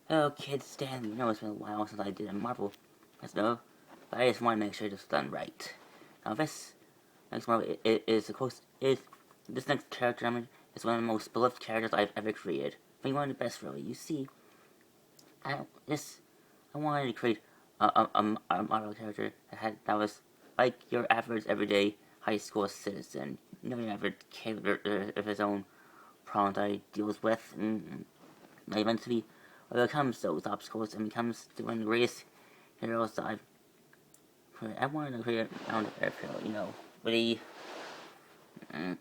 Oh, kids, Stan, you know it's been a while since I did a Marvel festival, but I just want to make sure it's done right. Now, this next Marvel is of course is this next character. I mean, is one of the most beloved characters I've ever created. I think one of the best, really. You see, I this I wanted to create a Marvel character that was like your average everyday high school citizen. You know, your average kid with his own problems that he deals with, and eventually overcomes those obstacles and becomes the one of the greatest heroes that I've created. I wanted to create my own hero, you know, really, who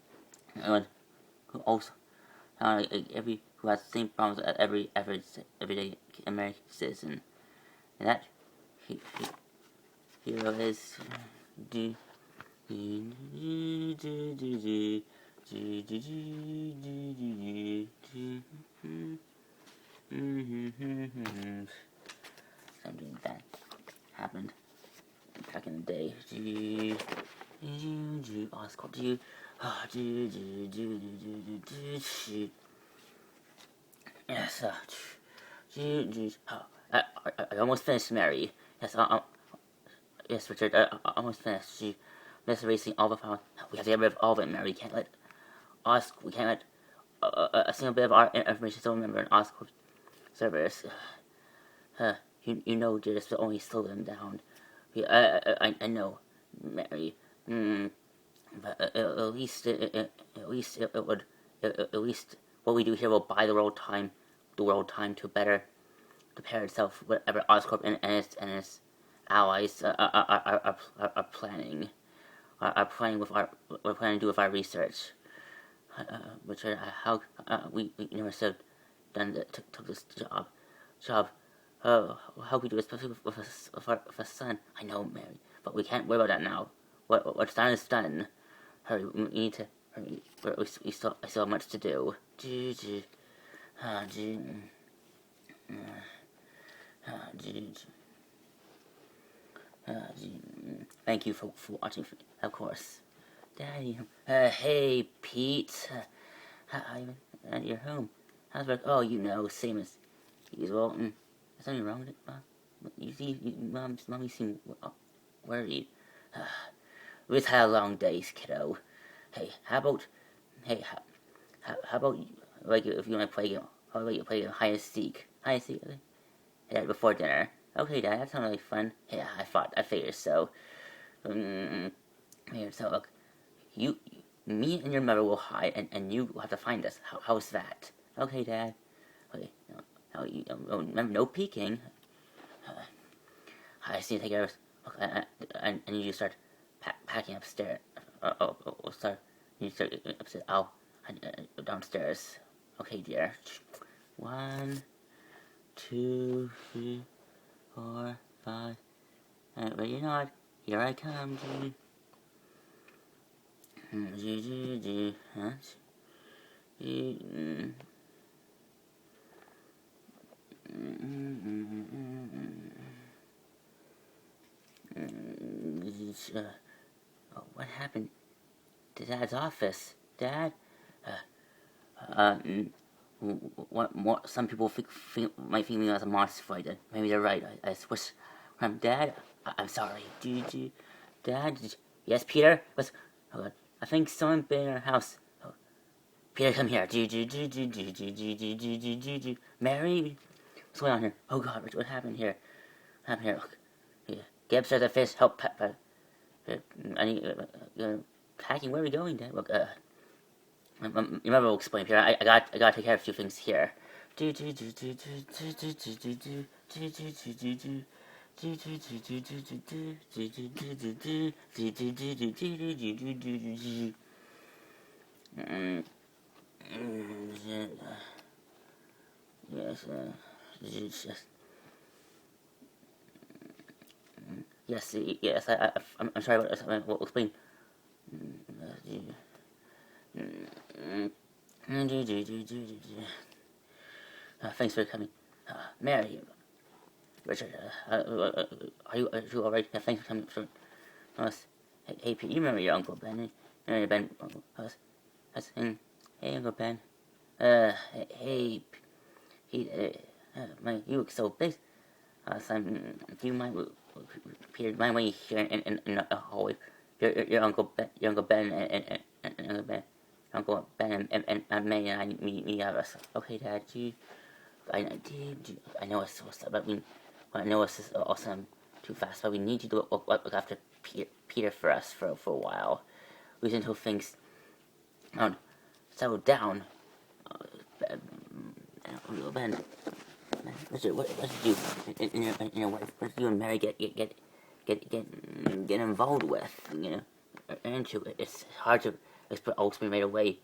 also, every who has the same problems as every average everyday American citizen, and that he, hero is. Do, do, do, do, do, do, do, do, do, do, do, something that happened back in the day. Oh, it's called Yes, I almost finished, Mary. Yes, yes, Richard, I almost finished. Miss erasing all the files. We have to get rid of all of it, Mary. We can't let we can't let a single bit of our information still remember an Oscorp servers. You know, just to only slow them down. I know, Mary. But at least it would at least what we do here will buy the world time to better prepare itself for whatever Oscorp and its allies are planning. Are planning with our we're planning to do with our research. Which how we never should have took this job. How we do it, especially with a son. I know, Mary, but we can't worry about that now. What's done is done. Hurry, we need to hurry. I still have much to do. Thank you for watching, of course. Daddy, hey, Pete. How you at your home? How's work? Oh, you know, same as usual. There's nothing wrong with it, Mom. You see, Mommy seemed worried. We've had a long days, kiddo. Hey, hey, how about, like, if you want to play a game, how about you play hide and seek? Hide and seek, yeah, before dinner. Okay, Dad, that sounds like fun. Yeah, I figured so. So look, me and your mother will hide, and you will have to find us. How's that? Okay, Dad. Okay, remember, no peeking. I just need to take care of this. And you just start packing upstairs. We'll start. You start upstairs. Downstairs. Okay, dear. 1, 2, 3, 4, 5. Ready or not, here I come. What happened to Dad's office? Dad? What more? Some people might think me as a monster fighter. Maybe they're right. I switched from Dad. I'm sorry. Dad? Yes, Peter? What's... Hold on. I think someone been in our house. Oh, Peter, come here. Mary? What's going on here? Oh God, Richard, what happened here? What happened here? Look. Yeah. Get upstairs, the fish. Help. I need... packing? Where are we going, Dad? Look, your mother will explain, Peter. I gotta take care of a few things here. Yes, yes. I'm sorry about this. We'll explain. Thanks for coming, Mary. Richard, are you alright? Yeah, thanks for coming for us. Hey, Pete, you remember your Uncle Ben? You Ben? Hey, Uncle Ben. Hey, Pete. You look so big. Son, do you mind, Peter? Mind when you here in the hallway? Your Uncle Ben, and Uncle Ben and May and I meet us. Okay, Dad. I know it's so sad, but I know it's awesome too fast. But we need you to look after Peter for us for a while. We until things settle down. Ben, what did you and your wife? What did you and Mary get involved with? Into it. It's hard to explain ultimately right away,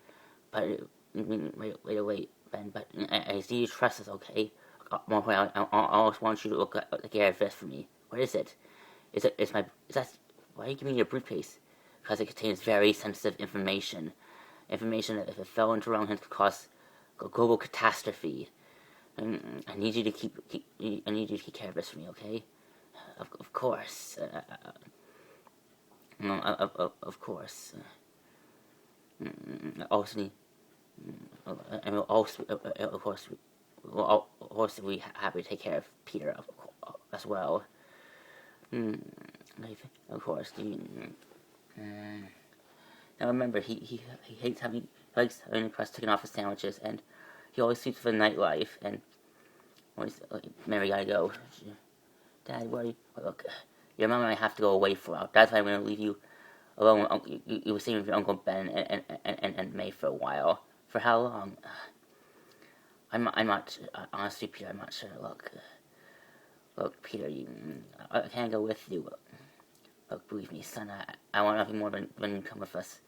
but right away, Ben. But I see you trust us, okay? One point, I always want you to look at this for me. What is it? Is that? Why are you giving me your briefcase? Because it contains very sensitive information. Information that if it fell into wrong hands could cause a global catastrophe. I need you to keep care of this for me, okay? Of course. Of course. Also, and we'll also, of course, we'll also be happy to take care of Peter as well. Of course. Now remember, he hates having likes having the crust taken off his sandwiches, and he always sleeps for the nightlife, and always Mary gotta go. Dad, where are you? Look, your mom and I have to go away for a while. That's why I'm gonna leave you alone. You were staying with your Uncle Ben and May for a while. For how long? I'm not honestly, Peter. I'm not sure. Look, Peter. I can't go with you. Look, believe me, son. I want nothing more than when you come with us.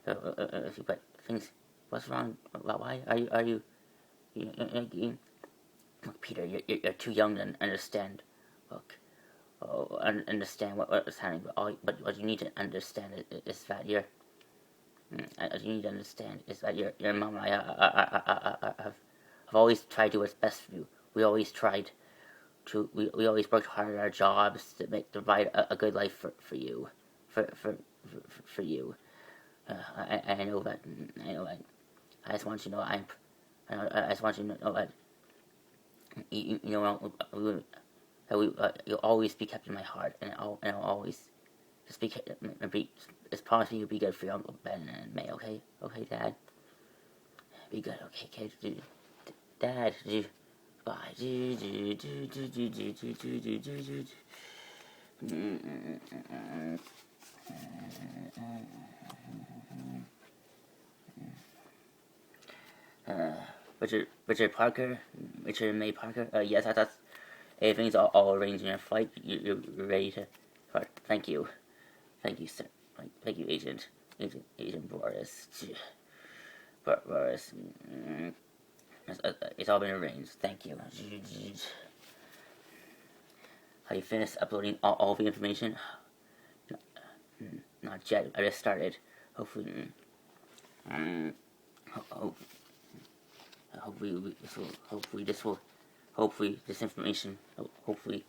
But things. What's wrong? Why are you? Look, Peter. You're too young to understand. Look. Understand what is happening, but what you need to understand is that your mom and I have always tried to do what's best for you. We always worked hard at our jobs to provide a good life for you, for you. I know that. I just want you to know I just want you to know that you'll always be kept in my heart, and I'll always just just promise me you'll be good for your Uncle Ben and May, okay? Okay, Dad? Be good, okay, kid? Dad, bye. Richard and May Parker? Yes, that's everything's all arranged in your flight. You're ready to start. Thank you, sir. Thank you, Agent Boris. Boris. It's all been arranged. Thank you. Have you finished uploading all the information? Not yet. I just started. Hopefully, hopefully this information. Hopefully,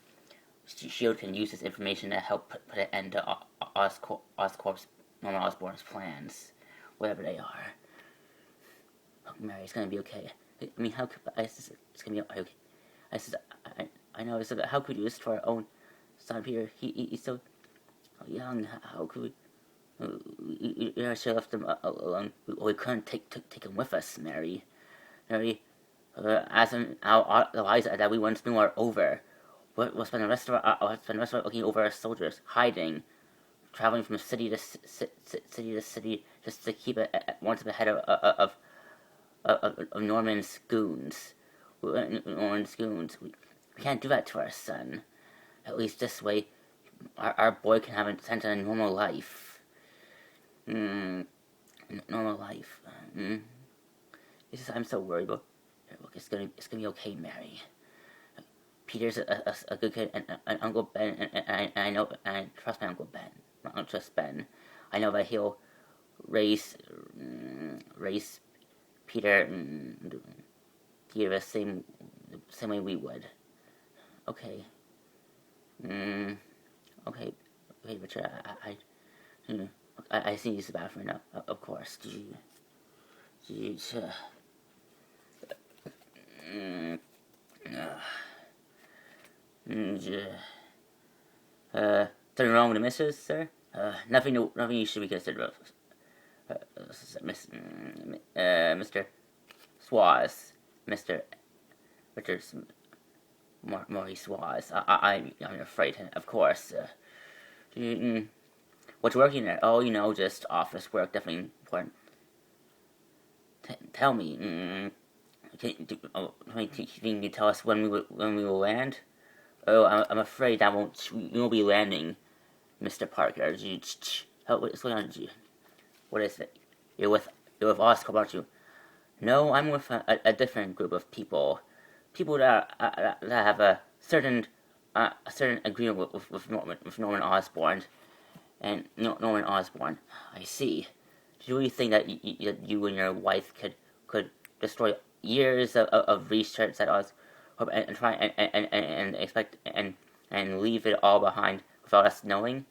Shield can use this information to help put an end to Oscorp's Norman Osborn's plans, whatever they are. Look, Mary, it's gonna be okay. I mean, how could it's gonna be okay? I know. So how could we do this to our own son Peter? He's so young. How could we? We should have left him alone. We couldn't take him with us, Mary. As our lives that we once knew are over. We'll spend the rest of our looking over our soldiers, hiding, traveling from city to city, just to keep one step ahead of Norman's goons. We can't do that to our son. At least this way, our boy can have a sense of a normal life. Normal life. I'm so worried, but look, it's gonna be okay, Mary. Peter's a good kid, and Uncle Ben, and I know, and I trust my Uncle Ben. Not just Ben. I know that he'll raise Peter the same way we would. Okay. Okay, Richard. I see you use the bathroom now. Of course. Something wrong with the missus, sir? Nothing you should be concerned of. Mr. Swaz. Mr. Richard Maurice Swaz. I'm afraid, of course. What's working there? Oh, just office work, definitely important. Tell me, can you tell us when we will land? Oh, I'm afraid we won't be landing, Mr. Parker. What's going on? What is it? You're with Oscar, aren't you? No, I'm with a different group of people. People that have a certain agreement with Norman Osborn. And Norman Osborn. I see. Do you really think that you and your wife could destroy years of research that us and try and expect and leave it all behind without us knowing?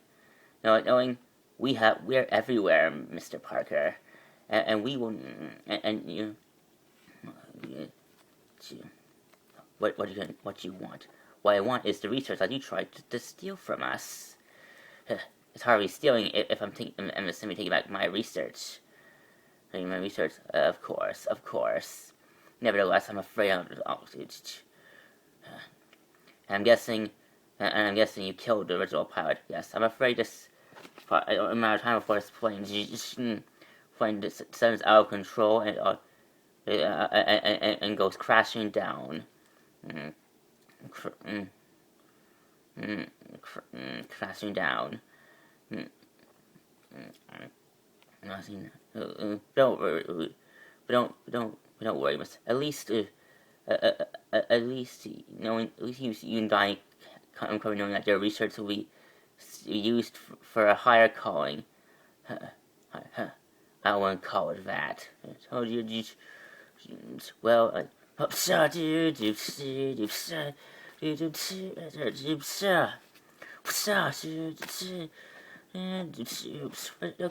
Knowing we're everywhere, Mr. Parker, and we will and you. What you want? What I want is the research that you tried to steal from us. It's hardly stealing if I'm assuming taking back my research. My research, of course. Nevertheless, I'm afraid I'm guessing you killed the original pilot. Yes, I'm afraid this amount of time before this plane descends out of control and goes crashing down. Crashing down. Don't worry, Miss. At least you and I come knowing that your research will be used for a higher calling. I won't call it that. Well, okay,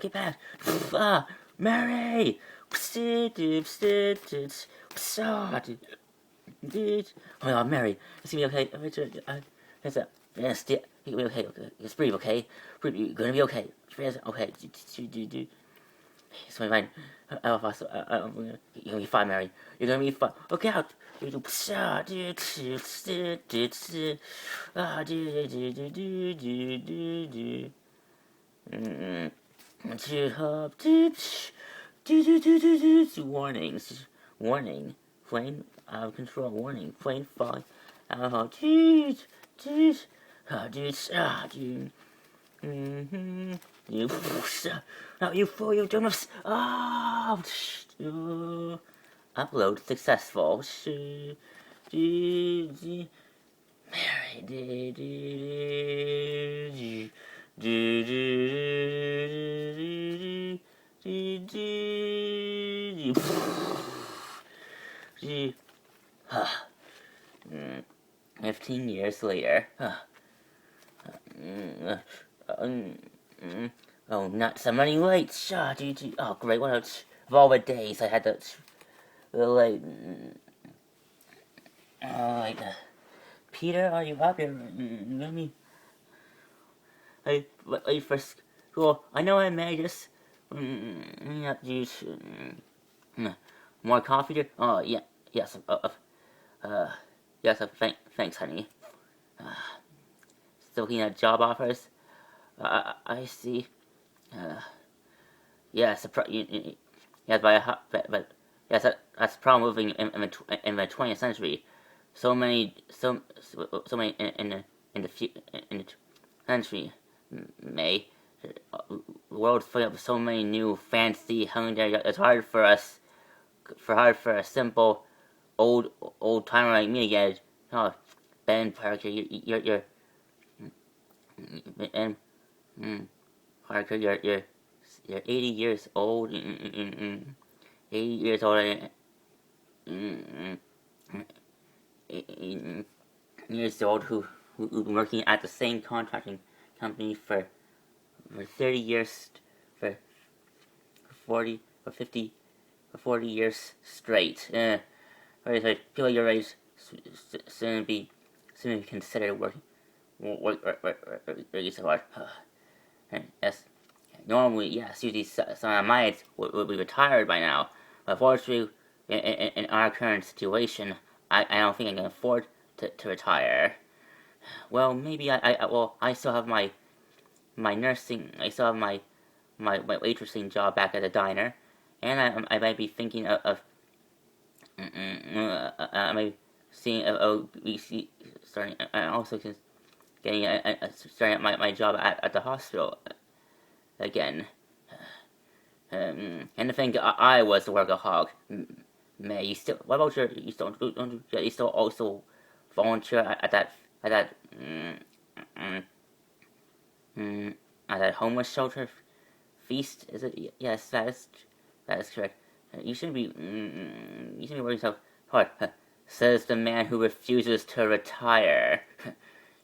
back. Mary! Oh my god, Mary, it's gonna be okay. Yes, you're gonna be okay. Just breathe, okay? Breathe, you're gonna be okay. Okay. It's my mind. You're gonna be fine, Mary. You're gonna be fine. Look out! Warning. Plane out of control. Warning. Plane falling out of control. Now you fool, you don't have. Upload successful. Mary. 15 years later. Oh, nuts, I'm running late. Oh, great. What else? Of all the days I had to late. Peter, are you up here? Let me. Hey, first. Cool. I know I may just. Not use. More coffee there? Oh, yeah. Yes. Yes. Thanks, honey. Still looking at job offers. I see. Yes, yes, but yes, that's the problem living in the 20th century. So many in the century, May. The world's full of so many new fancy hungry. It's hard for a simple old timer like me to get. Oh, Ben Parker, you're and Parker, you're 80 years old. 80 years old. 80 years old who've been working at the same contracting company for 30 years, for 40 years straight. People your age soon be considered working so hard. And yes, normally, yes, usually some of my mates would be retired by now. But fortunately, in our current situation, I don't think I can afford to retire. Well, maybe I still have my nursing. I still have my waitressing job back at the diner, and I might be thinking of I might be seeing starting. I also getting starting at my job at the hospital again. And to think I was the workaholic. May you still? What about you still don't you still also volunteer at that at that homeless shelter feast? Is it? Yes, that is correct. You shouldn't be worrying yourself hard. Says the man who refuses to retire.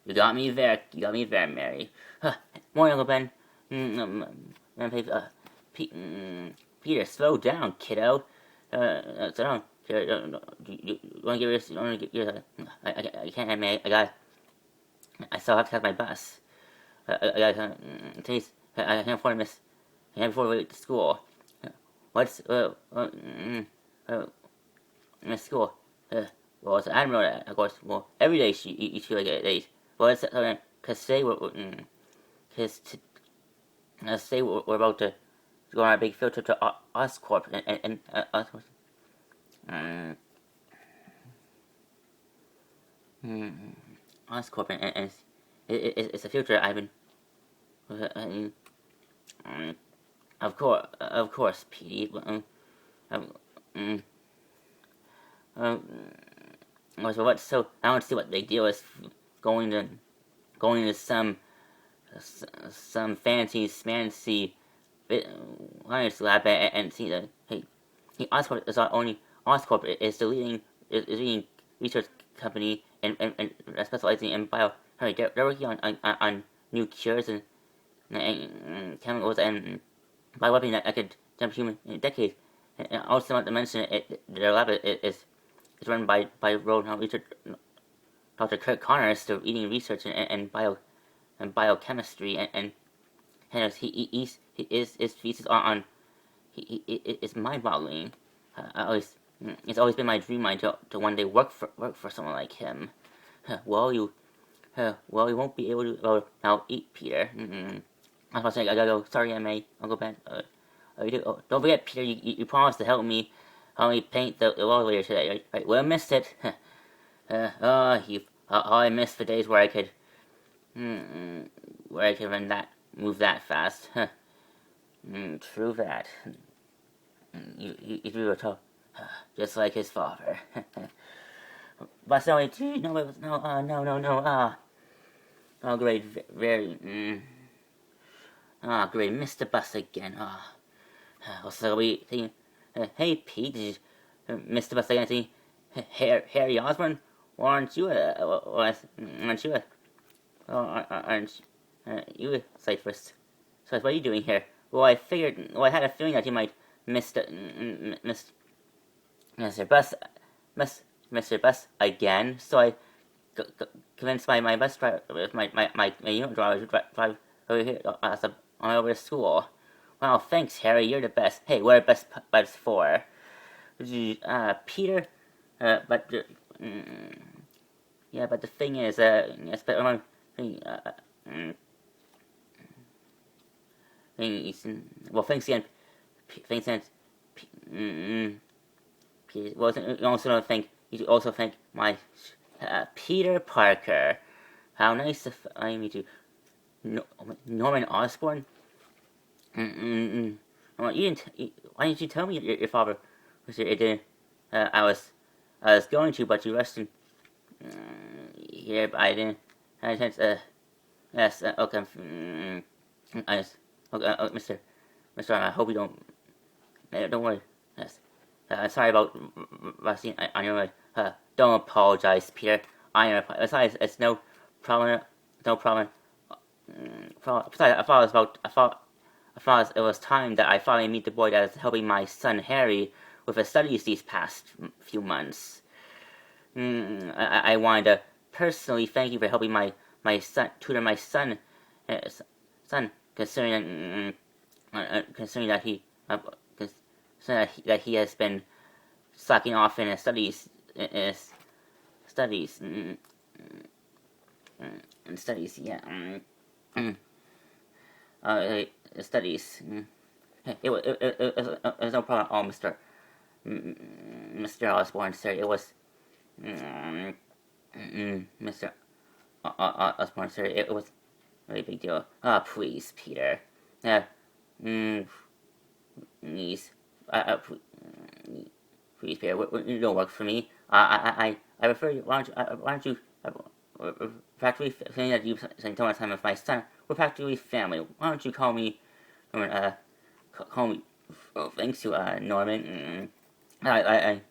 You got me there, Mary. Morning, Uncle Ben. Peter, slow down, kiddo. Slow down. You want to get your? I can't. I still have to have my bus. I can't afford to miss. I can't afford to wait to school. What's miss school? Well, it's Admiral, of course. Well, every day you feel like it days. Well, it's because today we're about to go on a big field trip to Oscorp and Oscorp. Oscorp and it's a future I've been. Of course, Petey. So I don't see what big deal is going to some fancy smancy science lab and see that hey Oscorp is not only Oscorp is the leading research company and specializing in bio. They're working on new cures and chemicals and bioweapons that could jump human in decades. And also not to mention their lab is run by world research Dr. Kirk Connors, the leading research in biochemistry and his thesis on it's mind-boggling. It's always been my dream to one day work for someone like him. Well, you won't be able to. Well, now eat, Peter. I was about to say I gotta go. Sorry, Uncle Ben. Don't forget, Peter. You promised to help me paint the wall later today. Right? Well, I missed it. I missed the days where I could move that fast. True that. You were tough, just like his father. But no, oh, great, very, great, missed the bus again. So we thinking, hey Pete, did you miss the bus again? Thinking, Harry Osborn, aren't you you a Cypress? So what are you doing here? Well, I had a feeling that you might miss Mr. Bus again. So I convinced my bus driver, my unit driver to drive over here on my over to school. Wow, thanks, Harry. You're the best. Hey, what are best buds for? Peter. But the thing is, well, thanks again. Thanks again. Well, you also thank my Peter Parker. How nice of me to Norman Osborn. Well, why didn't you tell me your father was here? It didn't. I was going to, but you rushed in here. But I didn't. I chance. Yes. Okay. Okay, Mister. I hope you don't. Don't worry. Yes. Sorry about rushing on your way. Don't apologize, Peter. I am. Besides, it's no problem. No problem. Besides, I thought it was time that I finally meet the boy that is helping my son Harry with his studies these past few months. I wanted to personally thank you for helping my son tutor my son, uh, son considering that that he has been slacking off in his studies studies and studies studies. It was no problem at all, Mr. Osborne, sir. It was Mr. Osborne, sir. It was a very big deal. Ah, please, Peter. Mm, please, please, Peter. You don't work for me. I refer you. Why don't you? Practically saying that you spend so much time with my son. We're practically family. Why don't you call me Norman? Call me. Oh, thanks you, Norman. I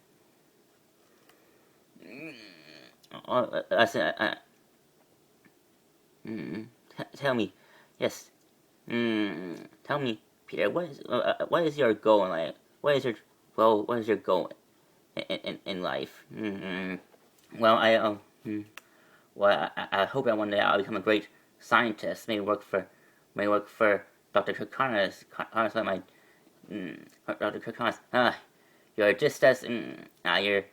tell me, yes. Tell me, Peter. What is your goal in life? What is your What is your goal in life? Well, I hope that one day I'll become a great scientist. Maybe work for Dr. Kirkconnors. Dr. Kirkconnors. You're just as you're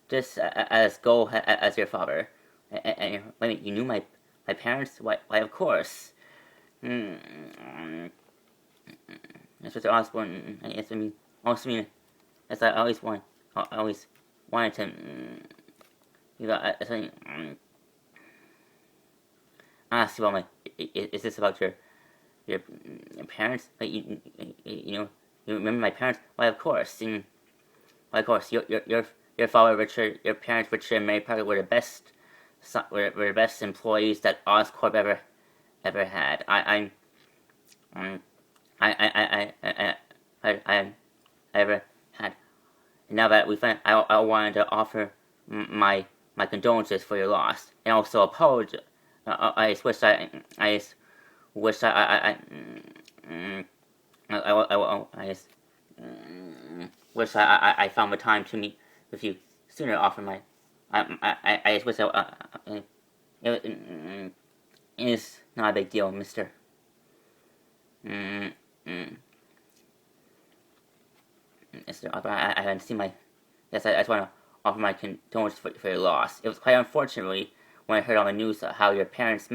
just as goal as your father. And wait, you knew my parents? Why, of course. Mr. Osborne. As I always wanted to. Ask you about is this about your parents? Like you remember my parents? Why, of course. Why, of course. Your father Richard, your parents Richard and Mary Parker were the best employees that Oscorp ever had. I ever had. And now that we find, I wanted to offer my condolences for your loss, and also apologize. I just wish I wish I just wish I found the time to meet with you sooner. Offer my I just wish it's not a big deal, Mister. Mister, I haven't seen my. Yes, I just want to offer my condolences for your loss. It was quite unfortunately when I heard on the news how your parents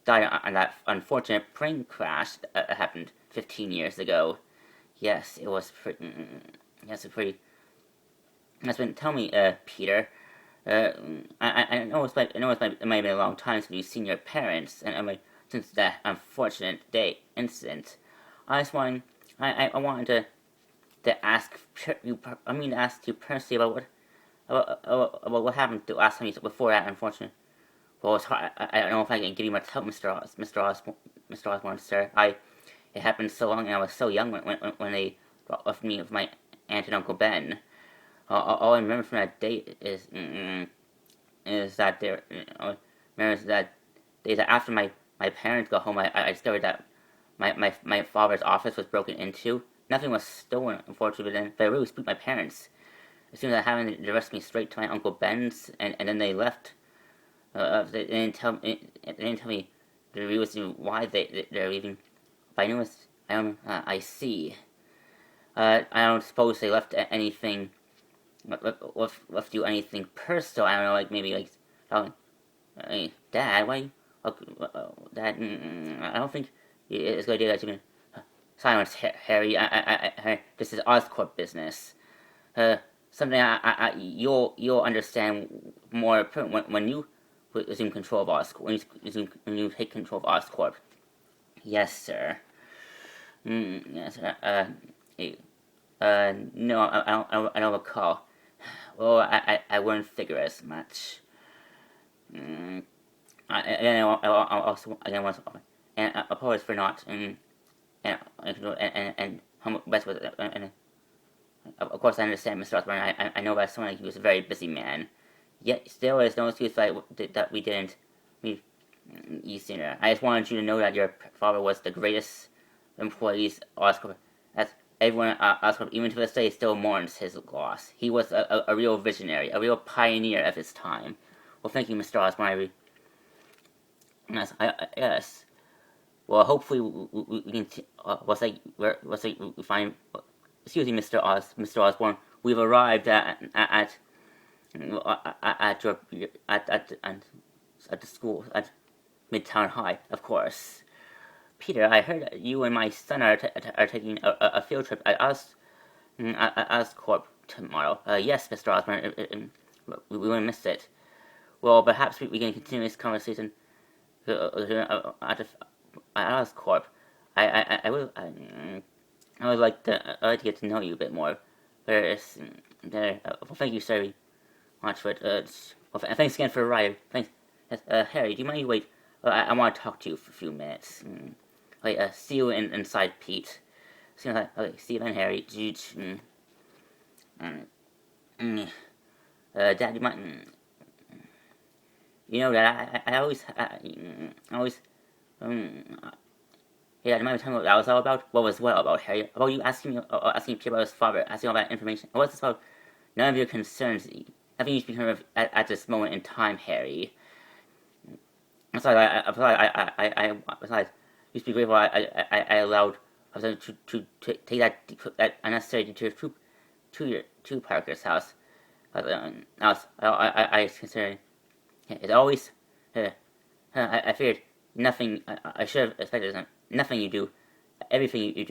died on that unfortunate plane crash that happened 15 years ago. Yes, it was pretty. Yes, pretty. That's been. Tell me, Peter. I know it might have been a long time since you've seen your parents, and since that unfortunate incident. I just wanted. I wanted to ask you. Ask you personally about what happened the last time before that unfortunate. Well, it's hard. I don't know if I can give you much help, Mr. Osborne, sir. It happened so long, and I was so young when they left me with my aunt and Uncle Ben. All I remember from that date is that days after my parents got home, I discovered that my father's office was broken into. Nothing was stolen, unfortunately, but it really spooked my parents. As soon as I happened, they arrested me straight to my Uncle Ben's, and then they left. They didn't tell me the reason why they're leaving. But I see. I don't suppose they left anything. Left you anything personal? I don't know, like maybe hey, Dad, why? Dad, I don't think it's a good idea that you can. Silence, Harry. This is Oscorp business. Something you'll understand more when you resume control of Oscorp. When you take control of Oscorp. Yes, sir. Yes, sir. No, I don't recall. Well, I wouldn't figure as much. I also and apologize for not and how best was it, and of course I understand, Mr. Osborne. I know that someone like he was a very busy man. Yet still, there's no excuse that we didn't meet you sooner. I just wanted you to know that your father was the greatest employees Oscorp everyone at Oscorp, even to this day, still mourns his loss. He was a real visionary, a real pioneer of his time. Well, thank you, Mr. Osborne. Yes. Well, hopefully we can. We find. Excuse me, Mr. Osborne. We've arrived at your at the school at Midtown High, of course. Peter, I heard you and my son are taking a field trip at Oscorp tomorrow. Yes, Mr. Osborne. We won't miss it. Well, perhaps we can continue this conversation at Oscorp. I would like to get to know you a bit more. Well, thank you so much for it. Well, thanks again for the ride. Thanks. Harry, do you mind you wait? I want to talk to you for a few minutes. See you inside, Pete. See you inside. Okay, see you then, Harry. Dad, you might. You know that I always. Yeah, do you mind telling me what that was all about? What was what about, Harry? About you asking Peter about his father, asking all that information. What's this about? None of your concerns. Nothing you should be concerned of at this moment in time, Harry. Besides, you should be grateful I allowed to take that unnecessary detour to Parker's house. I consider it always. I feared nothing. I should have expected nothing you do. Everything you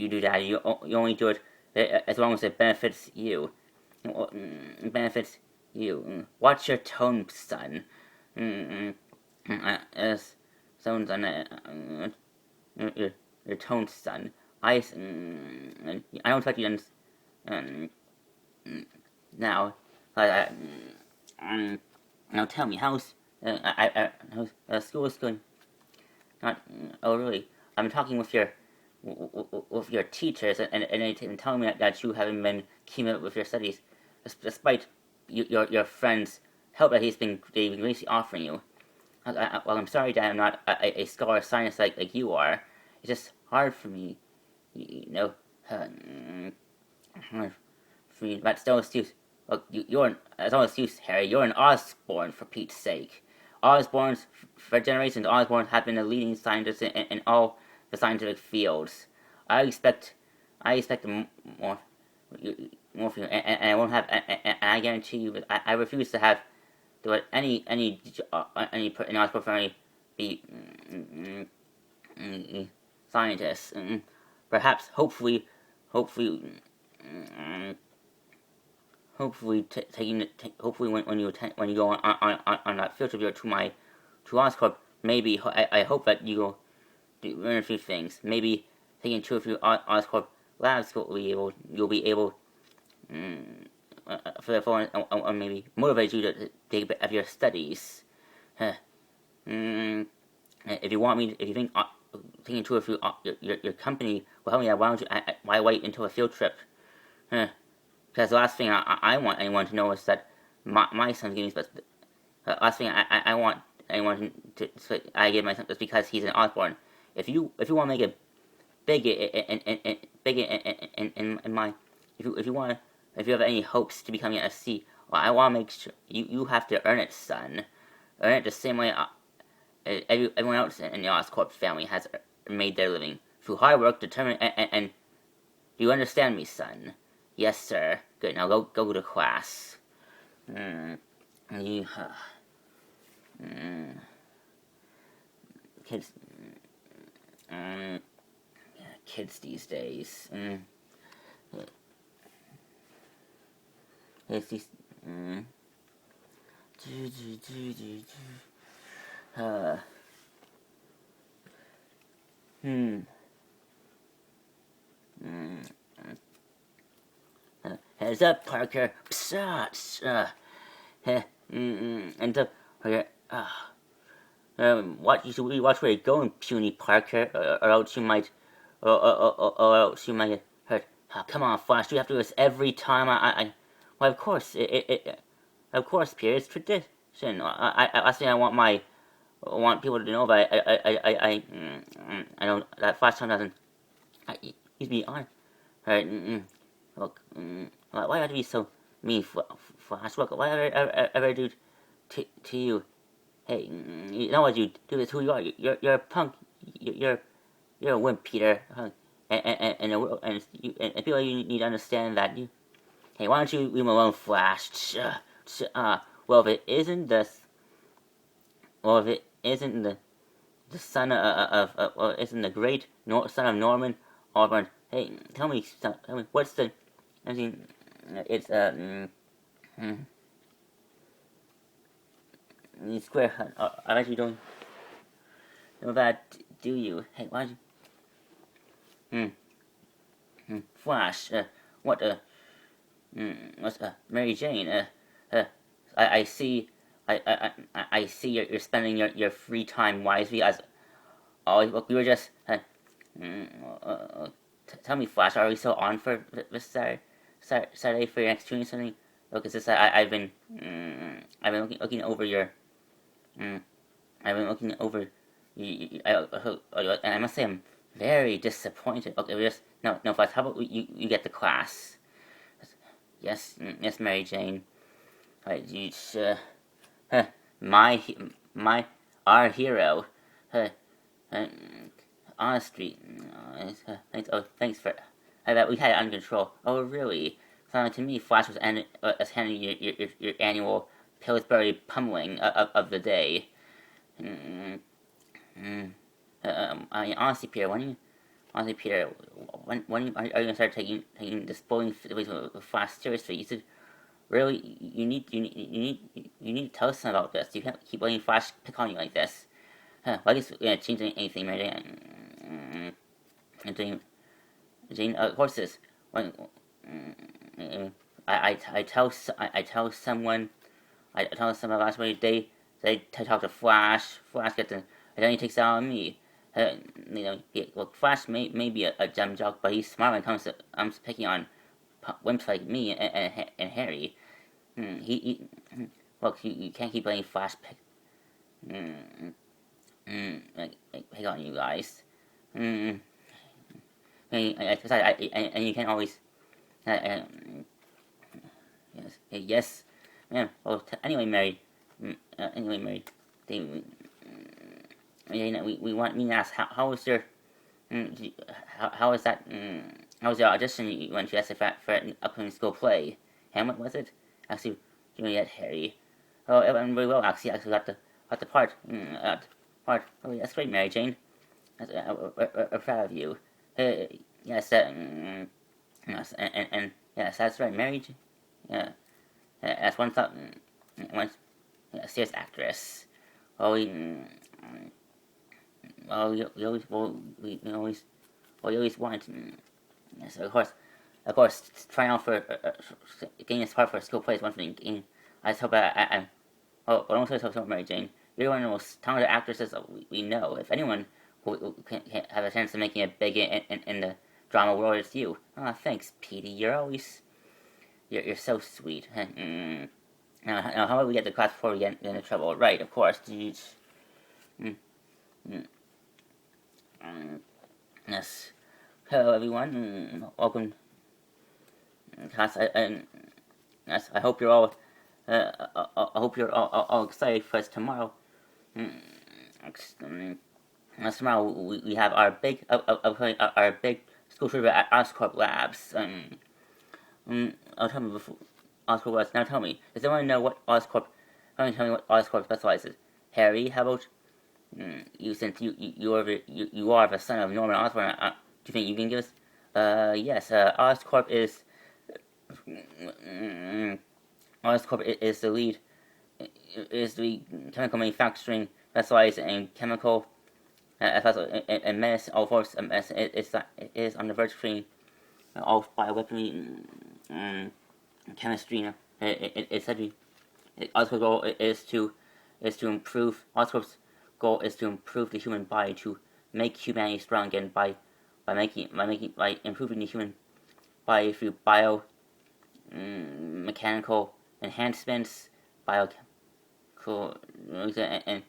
do, Dad. You only do it as long as it benefits you. It benefits you. Watch your tone, son. As someone's on your tone, son. I don't expect you to now. Now tell me, how's school is going? Not. Oh, really? I'm talking with your teachers, and they tell me that you haven't been keeping up with your studies, despite your friends' help that they've been graciously offering you. Well, I'm sorry that I'm not a scholar of science like you are. It's just hard for me, hard for me. But still, excuse. Look, you're as no excuse, Harry. You're an Osborne, for Pete's sake. Osborns, for generations, Osborns have been the leading scientists in all the scientific fields. I expect more from you, and I won't have. And I guarantee you, but I refuse to have to let any in Osborn family be scientists. Perhaps, hopefully, hopefully when you go on that field trip to Oscorp, maybe I hope that you will learn a few things. Maybe taking two or few Oscorp labs you'll be able or maybe motivate you to take a bit of your studies. If you think taking two or few your company will help me out, why wait until a field trip? Because the last thing I want anyone to know is that my son's getting but the last thing I want anyone to I give my son is because he's an Osborne. If you want to make it big in my if you have any hopes to becoming a SC, well, I want to make sure you have to earn it, son. Earn it the same way everyone else in the Oscorp family has made their living through hard work, determined, and do you understand me, son? Yes, sir. Good. Now go to class. Kids. Kids these days. It's these. Heads up, Parker. And up, Parker. Watch where you're going, puny Parker, or else you might get hurt. Oh, come on, Flash. You have to do this every time. Well, of course, of course, Pierre. It's tradition. Last thing I want people to know, but I don't. That Flash time He's be on. Right. Look. Why do you have to be so mean, Flash? Look. What did I ever do to you? Hey, you know what you do? This who you are. You're a punk. You're a wimp, Peter. And people you need to understand that you. Hey, why don't you leave him alone, Flash? Well, if it isn't if it isn't the son well, isn't the great son of Norman Osborn? Hey, tell me what's the? I mean, it's Square. I actually don't know that. Do you? Hey, why? Flash. What? What's Mary Jane? I see. I see you're spending your free time wisely. As always, look, we were just. Tell me, Flash, are we still on for this Saturday for your next tuning something? Look, it's just I've been looking over your. I've been looking over. And I must say I'm very disappointed. Okay, we just no, Flash. How about you get the class? Yes, Mary Jane. You, my our hero. Honestly, thanks for that we had it under control. Oh, really? So to me, Flash was handling your annual Pillsbury pummeling of the day. I mean, honestly, Peter, when are you gonna start taking this bullying with Flash seriously? You should really, you need to tell us about this. You can't keep letting Flash pick on you like this. Well, I guess we're gonna change anything, right? Jane, horses. When I tell someone last week they talk to Flash. Flash gets and then he takes it out on me. Flash may be a dumb jock, but he's smart when it comes to picking on wimps like me and Harry. Look, you can't keep letting Flash pick. Pick on you guys. And you can't always. Yes, man. Well, anyway, Mary. They, we want me to ask how was your how was that how was your audition you went to yesterday for an upcoming school play? Hamlet was it? Actually, you know yet Harry. Oh, it went really well. Actually, got the part. Oh, that's great, Mary Jane. I'm proud of you. Yes, yes, and yes, that's right, Mary. Yeah, that's one thought. One serious actress. Well, we always want. Yes, of course, trying out for getting this part for a school play is one thing. I just hope I'm. Oh, but don't say so, Mary Jane. You're one of the most talented actresses we know. If anyone who can have a chance of making it big in the drama world, it's you. Oh, thanks, Petey. You're so sweet. Now, how about we get to class before we get into trouble? Right, of course. Yes. Hello, everyone. Welcome, class. Yes, I hope you're all. I hope you're all excited for us tomorrow. Tomorrow we have our big school trip at Oscorp Labs. I'll tell me before Oscorp Labs. Now tell me, does anyone know what Oscorp? Tell me what Oscorp specializes. Harry, how about you? Since you are the son of Norman Osborn, do you think you can give us? Yes. Oscorp is. Oscorp is the lead. Is the chemical manufacturing specialized in chemical and medicine. All forms of medicine. It is on the verge of creating all bioweaponry, chemistry. It's said Oscorp's goal is to improve. Oscorp's goal is to improve the human body, to make humanity strong again by improving the human body through mechanical enhancements, biochemical, and.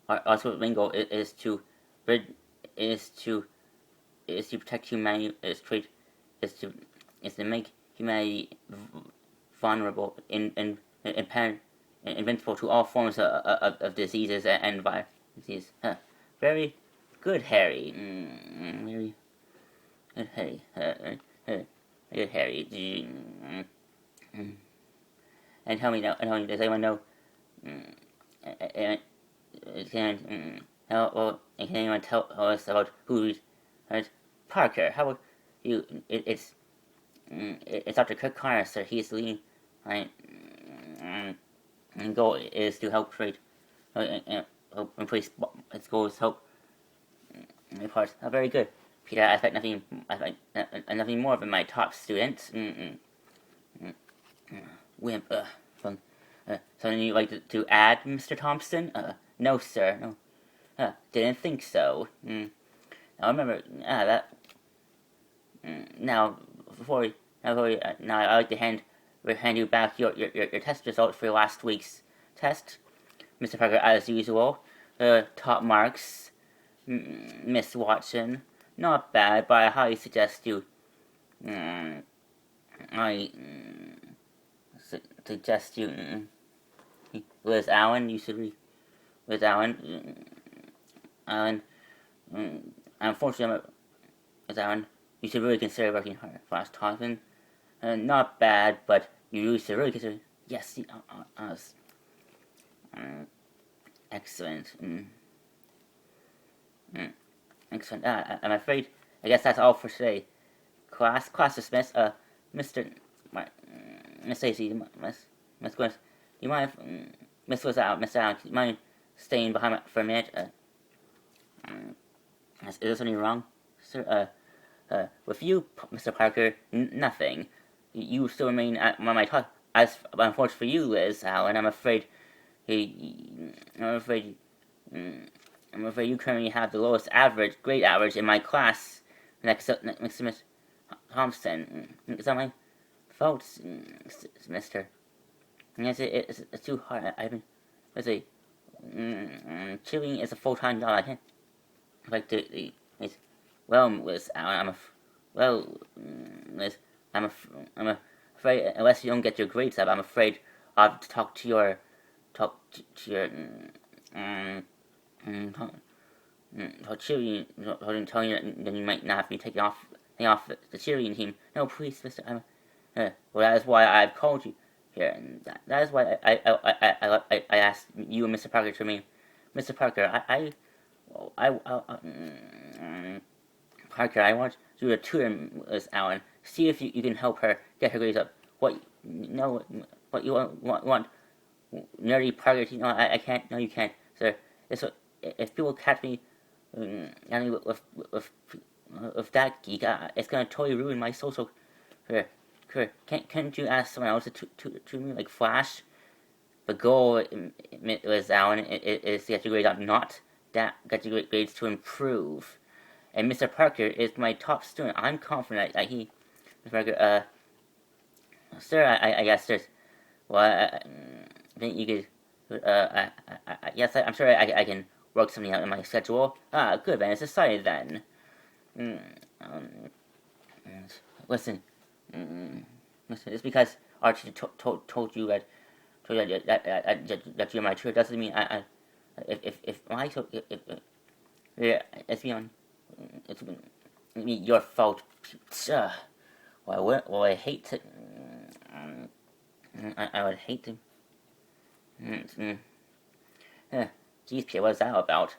Oscorp's main goal is to rid is to protect humanity. Is to make humanity vulnerable, invincible to all forms of diseases and viruses. Huh. Very good, Harry. Very good, Harry. Good, Harry. And tell me now. Does anyone know? Can anyone tell us about who's Parker? How you? It's Dr. Kirk Connor, sir. He's leading. And goal is to help create, help increase its goals. Help parts. Oh, very good, Peter. I expect nothing. Nothing more from my top students. Wimp. Something you'd like to add, Mr. Thompson? No, sir. No. Didn't think so. Now remember that. Now, now I'd like to hand you back your test results for last week's test, Mr. Parker. As usual, top marks, Miss Watson. Not bad, but I highly suggest you. I suggest you. Liz Allen, you should read. Liz Allen. Unfortunately, Liz Allen, you should really consider working hard. Flash Thompson, not bad, but you should really consider. Yes, excellent. Excellent. I'm afraid. I guess that's all for today. Class dismissed. Miss Stacy, Miss Gwen, do you mind if Miss was out? Miss Allen, do you mind staying behind for a minute? Is there something wrong, sir? With you, Mr. Parker, nothing. You still remain at my talk. As unfortunately for you, Liz Allen, I'm afraid you currently have the lowest grade average in my class. Next to Miss Thompson. Is that my fault, Mister? Yes, it's too hard. Let's say, cheerleading is a full-time job. I can't like it's, well, Liz, I'm afraid unless you don't get your grades up, I'm afraid I'll have to talk to your cheerleading, telling you that you might not have to be taken off the cheerleading team. No, please, Mister. Well, that is why I've called you here, and that is why I asked you and Mr. Parker to me, Mr. Parker. Parker, I want you to tutor Miss Allen. See if you can help her get her grades up. What you want? Nerdy Parker? No, I can't. No, you can't, sir. If people catch me, with that geek, it's gonna totally ruin my social career. Can't you ask someone else to me, like Flash? The goal, Miss Allen, is to get your grades up, not get your grades to improve. And Mr. Parker is my top student. I'm confident that Mr. Parker, sir, I guess there's, well, I think you could, yes, I'm sure I can work something out in my schedule. Good, then, it's decided then. Listen, it's because Archie told you that you're my tutor doesn't mean it's your fault. Well, I hate to. I would hate to. Geez, Pierre, what's that about?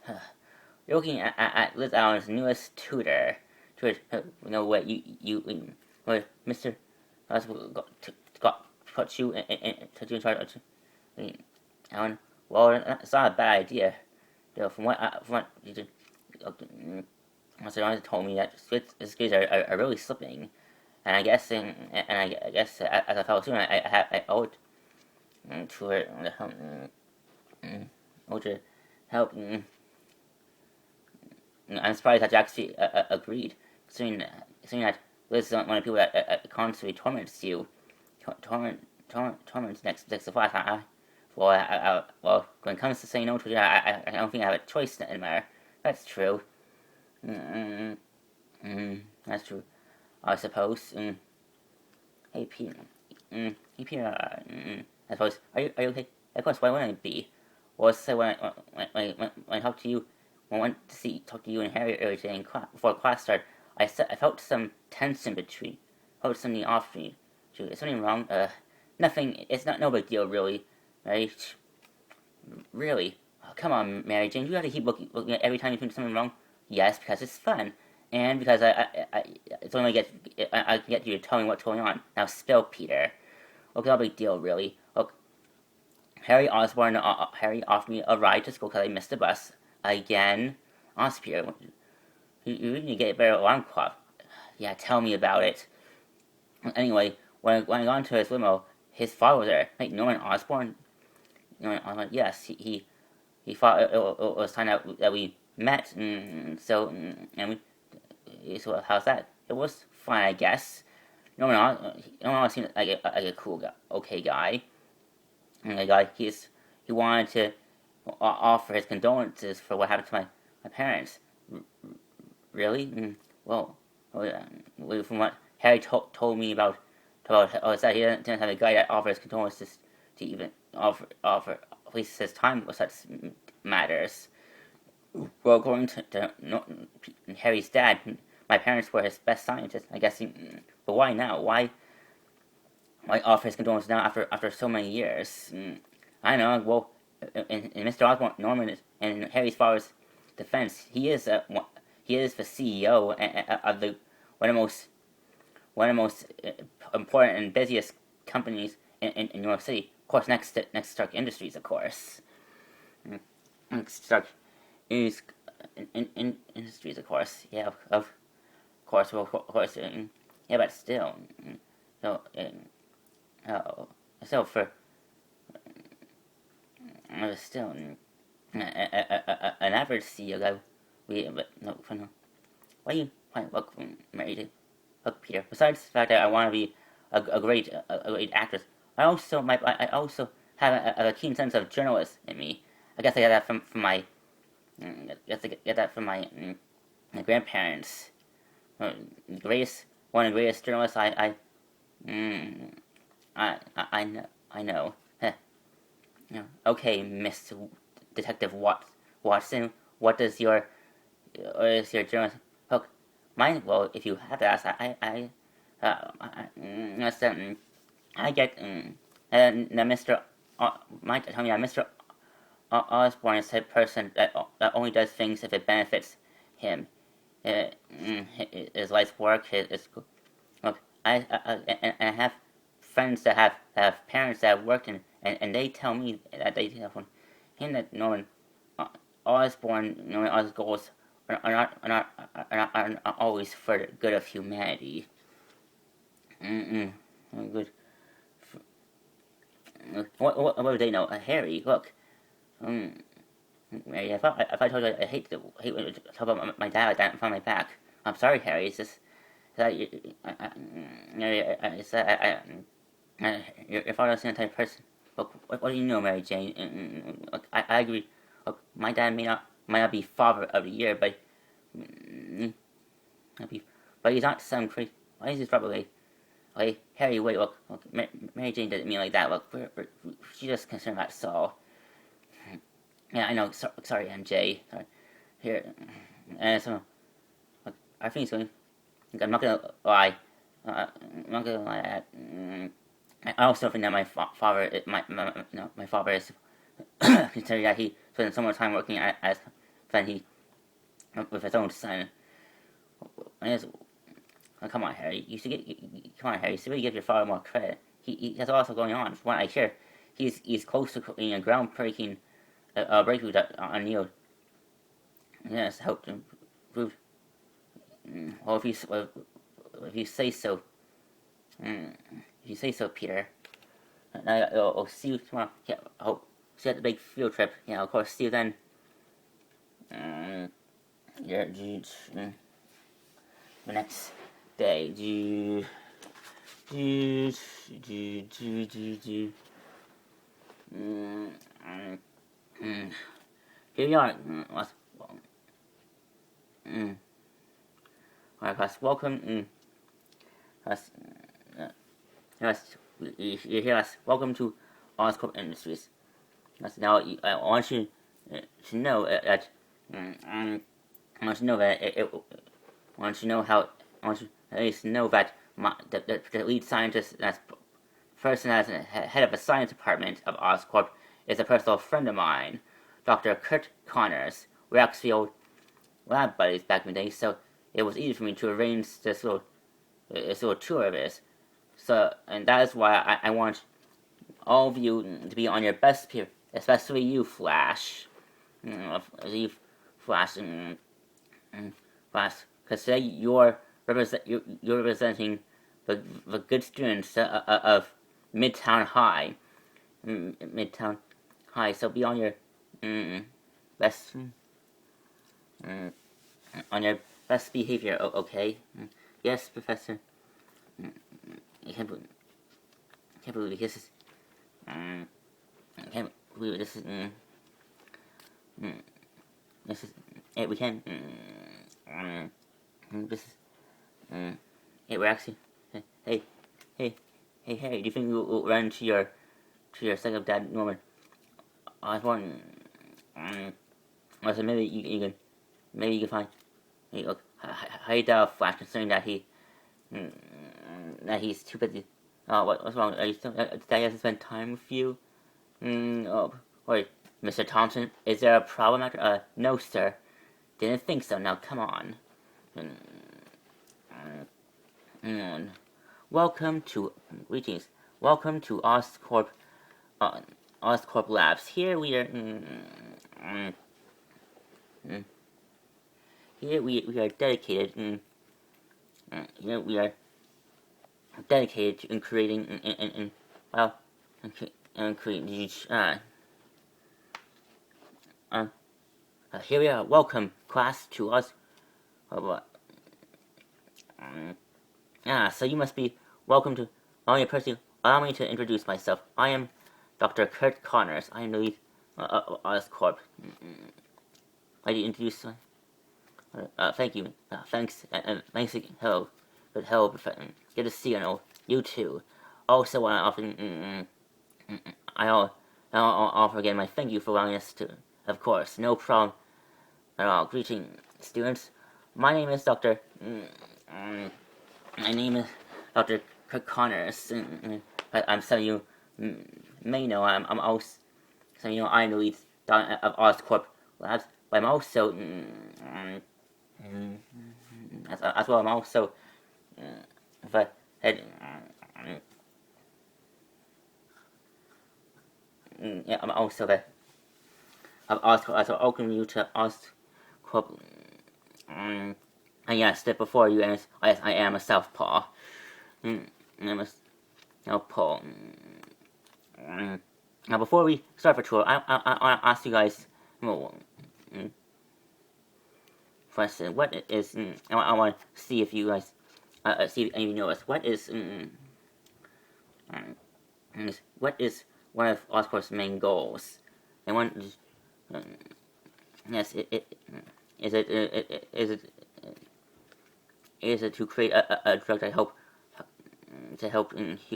You're looking at Liz Allen's newest tutor. No way, Mr. got put you in charge of Allen. Well, it's not a bad idea. From what you did, Mr. told me that his grades are really slipping, and I guess as a fellow student, I owed to her to help. I'm surprised that you actually agreed, considering that Liz is one of the people that constantly torments you. Torments next to class. Well, when it comes to saying no to you, I don't think I have a choice in the matter. That's true. Mm, that's true. I suppose. Hey Peter. Hey Peter. I suppose. Are you okay? Of course. Why wouldn't I be? Well, say when I talked to you, when I went to talk to you and Harry earlier today in class, before class started, I felt some tension between. Felt something off me. Is something wrong? Nothing. It's not no big deal really. Right? Really? Oh, come on, Mary Jane. You have to keep looking at every time you think something wrong. Yes, because it's fun, and because it's only I can get you to tell me what's going on. Now spill, Peter. Okay, no big deal, really. Look, Harry offered me a ride to school because I missed the bus again. Honest, Peter, you need to get a better alarm clock. Yeah, tell me about it. Anyway, when I got into his limo, his father was there. Like Norman Osborn. Yes, he thought it was time that we met, so how's that? It was fine, I guess. No one seemed like a cool guy, okay guy. And the guy he wanted to offer his condolences for what happened to my parents. Really? Well, from what Harry told me about that he didn't have a guy that offers condolences to even offer wastes his time with such matters. Well, according to Harry's dad, my parents were his best scientists. I guess. But why now? Why offer his condolences now after so many years? I know. Well, in Mr. Osborn, Norman, and Harry's father's defense, he is the CEO of the one of the most important and busiest companies in New York City. Of course, next to Stark Industries, of course. Stark is in Industries, of course. Yeah, of course, well, of course. Yeah, but still, so so for still an average CEO guy, but no, for no. Why you look married? Look, Peter. Besides the fact that I want to be a great actress, I also have a keen sense of journalist in me. I guess I got that from my I guess I get that from my grandparents. One of the greatest journalists mm, I know. Heh. Okay, Miss Detective Watson, what is your journalist hook? Mine. Well, if you have to ask, that's, I get that Mr. Might tell me that Mr. Osborn is the type of person that only does things if it benefits him, his life's work, his look. And I have friends that have parents that have worked and they tell me that they have one. Him that Norman Osborn's goals are not always for the good of humanity. Good. What do they know? Harry, look. If I told you I hate when you talk about my dad like that in front of my back. I'm sorry, Harry. It's just that your father's the type of person. Look, what do you know, Mary Jane? Look, I agree. Look, my dad might not be father of the year, but he's not some crazy. Why is this probably? Okay, Harry, wait, look, Mary Jane didn't mean like that. Look, she's just concerned about Saul. Yeah, I know. Sorry, MJ. Sorry. Here, so I think it's going. I'm not gonna lie. I'm not gonna lie. I also think that my father, my father is considering that he spent so much time working as than he with his own son. Come on, Harry. Come on, Harry. You should really give your father more credit. He has also going on. From what I hear, he's close to a groundbreaking breakthrough on yield. Yes, helped improve. Well, if you say so, if you say so, Peter. I'll see you tomorrow. Yeah, I hope see you at the big field trip. Yeah, of course. See you then. Yeah, the next day. Here we are. Alright, class, welcome. Class, class, you're here, class. Welcome to Oscorp Industries. Class, now I want you to know that. I want you to know that I want you to know how. I want you to at least know that the lead scientist, that's person as head of the science department of Oscorp, is a personal friend of mine, Dr. Kurt Connors. We're actually old lab buddies back in the day, so it was easy for me to arrange this little tour of this. So, and that is why I want all of you to be on your best behavior, especially you, Flash. Flash, Flash, because today you're representing the good students of Midtown High. Midtown High. So be on your best on your best behavior. Okay? Yes, Professor. I can't believe this is. I can't believe this is. This is. Hey, we can. This is. Hey, we're actually. Hey, do you think we'll run to your second dad, Norman? I was wondering. So maybe you can find. Hey, look, I doubt Flash, considering that he's too busy. What's wrong? Are you still? Did I have to spend time with you? Oh, wait, Mr. Thompson, is there a problem after? No, sir. Didn't think so. Now, come on. Greetings. Welcome to Oscorp Labs. Here we are. Here we are dedicated. We are dedicated to creating creating. Here we are. Welcome, class, to us. So you must be welcome to. Allow me to introduce myself. I am Dr. Kurt Connors. I am the lead Oscorp. I did introduce. Thank you. Thanks. Thanks again. Hello. Good hello. Good to see you too. Also, I often. I'll offer again my thank you for allowing us to. Of course, no problem at all. Greeting, students. My name is Dr. My name is Dr. Kurt Connors. I'm some of you may know. I'm also some of you know I'm the lead of Oscorp Labs, but I'm also as well. I'm also the head. I'm also the of Oscorp. So welcome you to Oscorp. And yes, that before you, yes, I am a southpaw. I'm a southpaw. Now, before we start the tour, I ask you guys. First, what is? I want to see if you guys, see if any of you know this. What is? What is one of Oscorp's main goals? And one, yes, is it to create a drug to help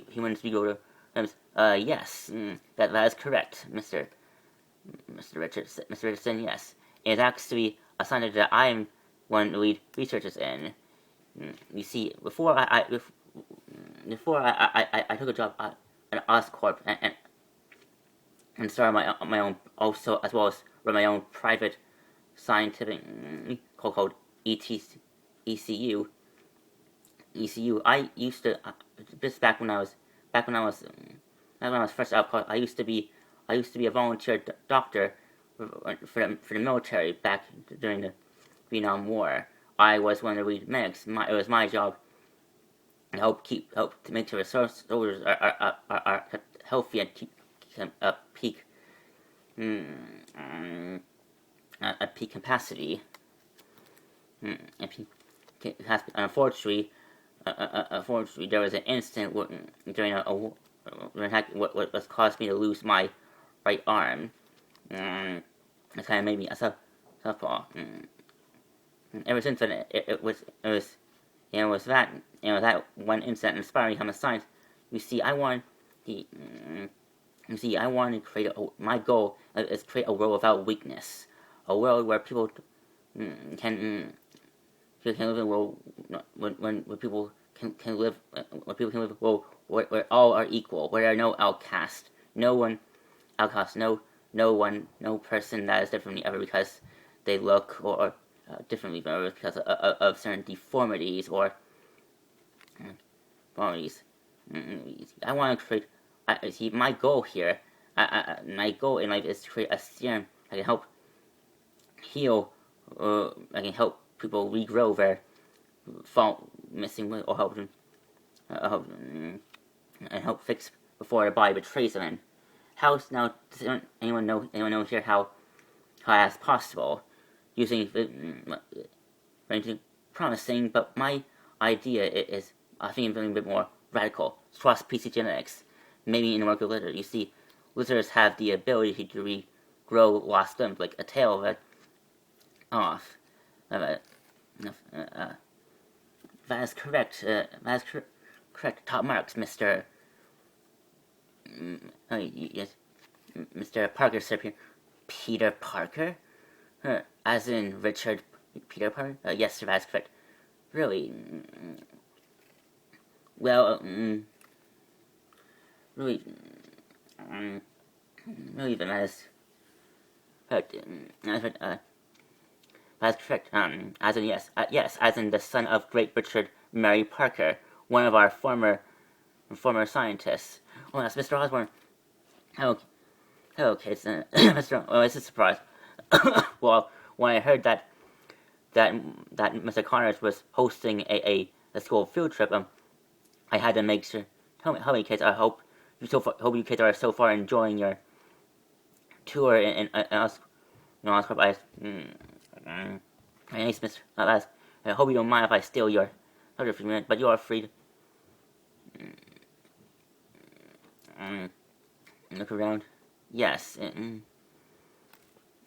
humans be able to. Yes, that is correct, Mr. Richardson. Yes, it's actually a science that I am one of the lead researchers in. You see, before I took a job at Oscorp and started my own, also as well as run my own private scientific called ECU. I used to just back when I was first out college. I used to be a volunteer doctor for the military back during the Vietnam War. I was one of the lead medics. It was my job to help to make sure the soldiers are healthy and keep at peak capacity. Unfortunately, there was an incident during a war what caused me to lose my right arm. It kind of made me a southpaw. Ever since then, it was And with that, one incident inspired me to become a scientist. You see, I want the. I want to create my goal is create a world without weakness, a world where people can live in a world when people can live a world where all are equal, where there are no outcasts, no person that is different from the other because they look or differently from others because of certain deformities or deformities. I want to create. See, my goal here, my goal in life is to create a serum that can help heal, that can help people regrow their missing or help them, and help fix before their body betrays them. And how now? Does anyone know here how that's possible? Using promising, but my idea is I think something a bit more radical. Cross species genetics. Maybe in the work of lizards, you see, lizards have the ability to regrow lost limbs, like a tail that off. That is correct. That is correct. Top marks, Mister. Yes, Mr. Parker, sir. Peter Parker, as in Richard Peter Parker. Yes, sir. That's correct. Really. Well. Really, then that's correct. As in yes, as in the son of great Richard Mary Parker, one of our former scientists. Oh, that's Mr. Osborne. Hello, kids. Mr. Oh, it's a surprise. Well, when I heard that Mr. Connors was hosting a school field trip, I had to make sure. Tell me, kids. I hope you kids are so far enjoying your tour in Oscorp. Nice, Mr. I hope you don't mind if I steal your thunder for a minute, but you are free to look around. Yes.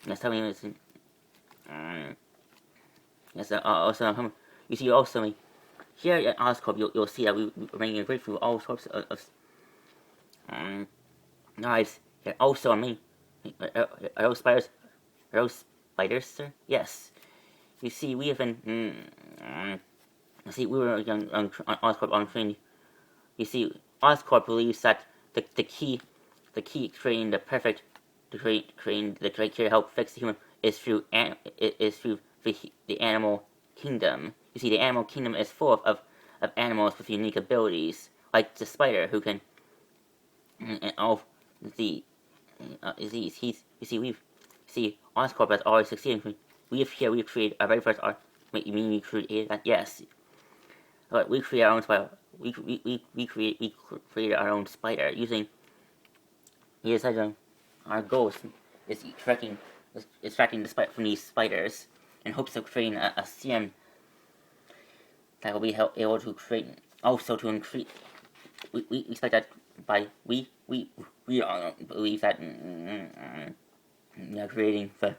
Yes, tell me. Yes. Also, you see, also here at Oscorp, you'll see that we're making a great food, all sorts of knives. Here. Also, are those spiders? Are those spiders, sir? Yes. You see, we have been. We were on Oscorp on training. You see, Oscorp believes that the key creating the perfect, creating the great cure to help fix the human is through the animal kingdom. You see, the animal kingdom is full of animals with unique abilities, like the spider who can and all the Oscorp has always succeeded. We've created our very first art. Wait, you mean we created that? Yes. But we created our own spider. We created our own spider using. We decided our goal is extracting the spider from these spiders in hopes of creating a serum that will be able to create, also to increase. We expect that by we believe that creating the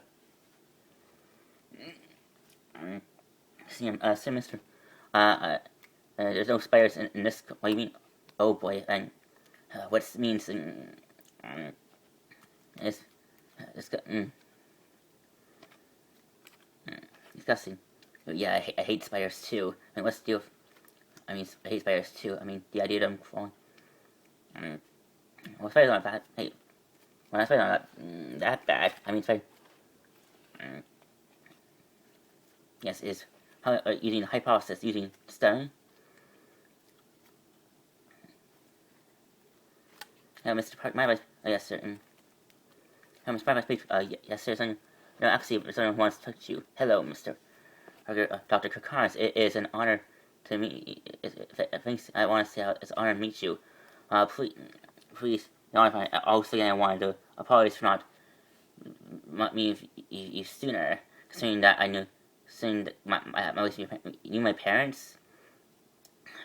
semester. There's no spiders in this. What do you mean? Oh boy, and what it means is disgusting. Yeah, I hate spiders too. And what's the deal? I hate spiders too. The idea of them crawling. Well, spiders aren't bad. Hey, well, spiders aren't that bad. Spiders. Yes, is using the hypothesis, using stone. Mr. Park, my advice. Yes, sir. Mr. Park, my speech. Yes, sir. Son. No, actually, someone wants to talk to you. Hello, Mr. Dr. Kakanis. It is an honor to meet. I want to say it's an honor to meet you. Please. No, I wanted to apologize for not meeting you sooner, considering that I knew. Saying that my parents.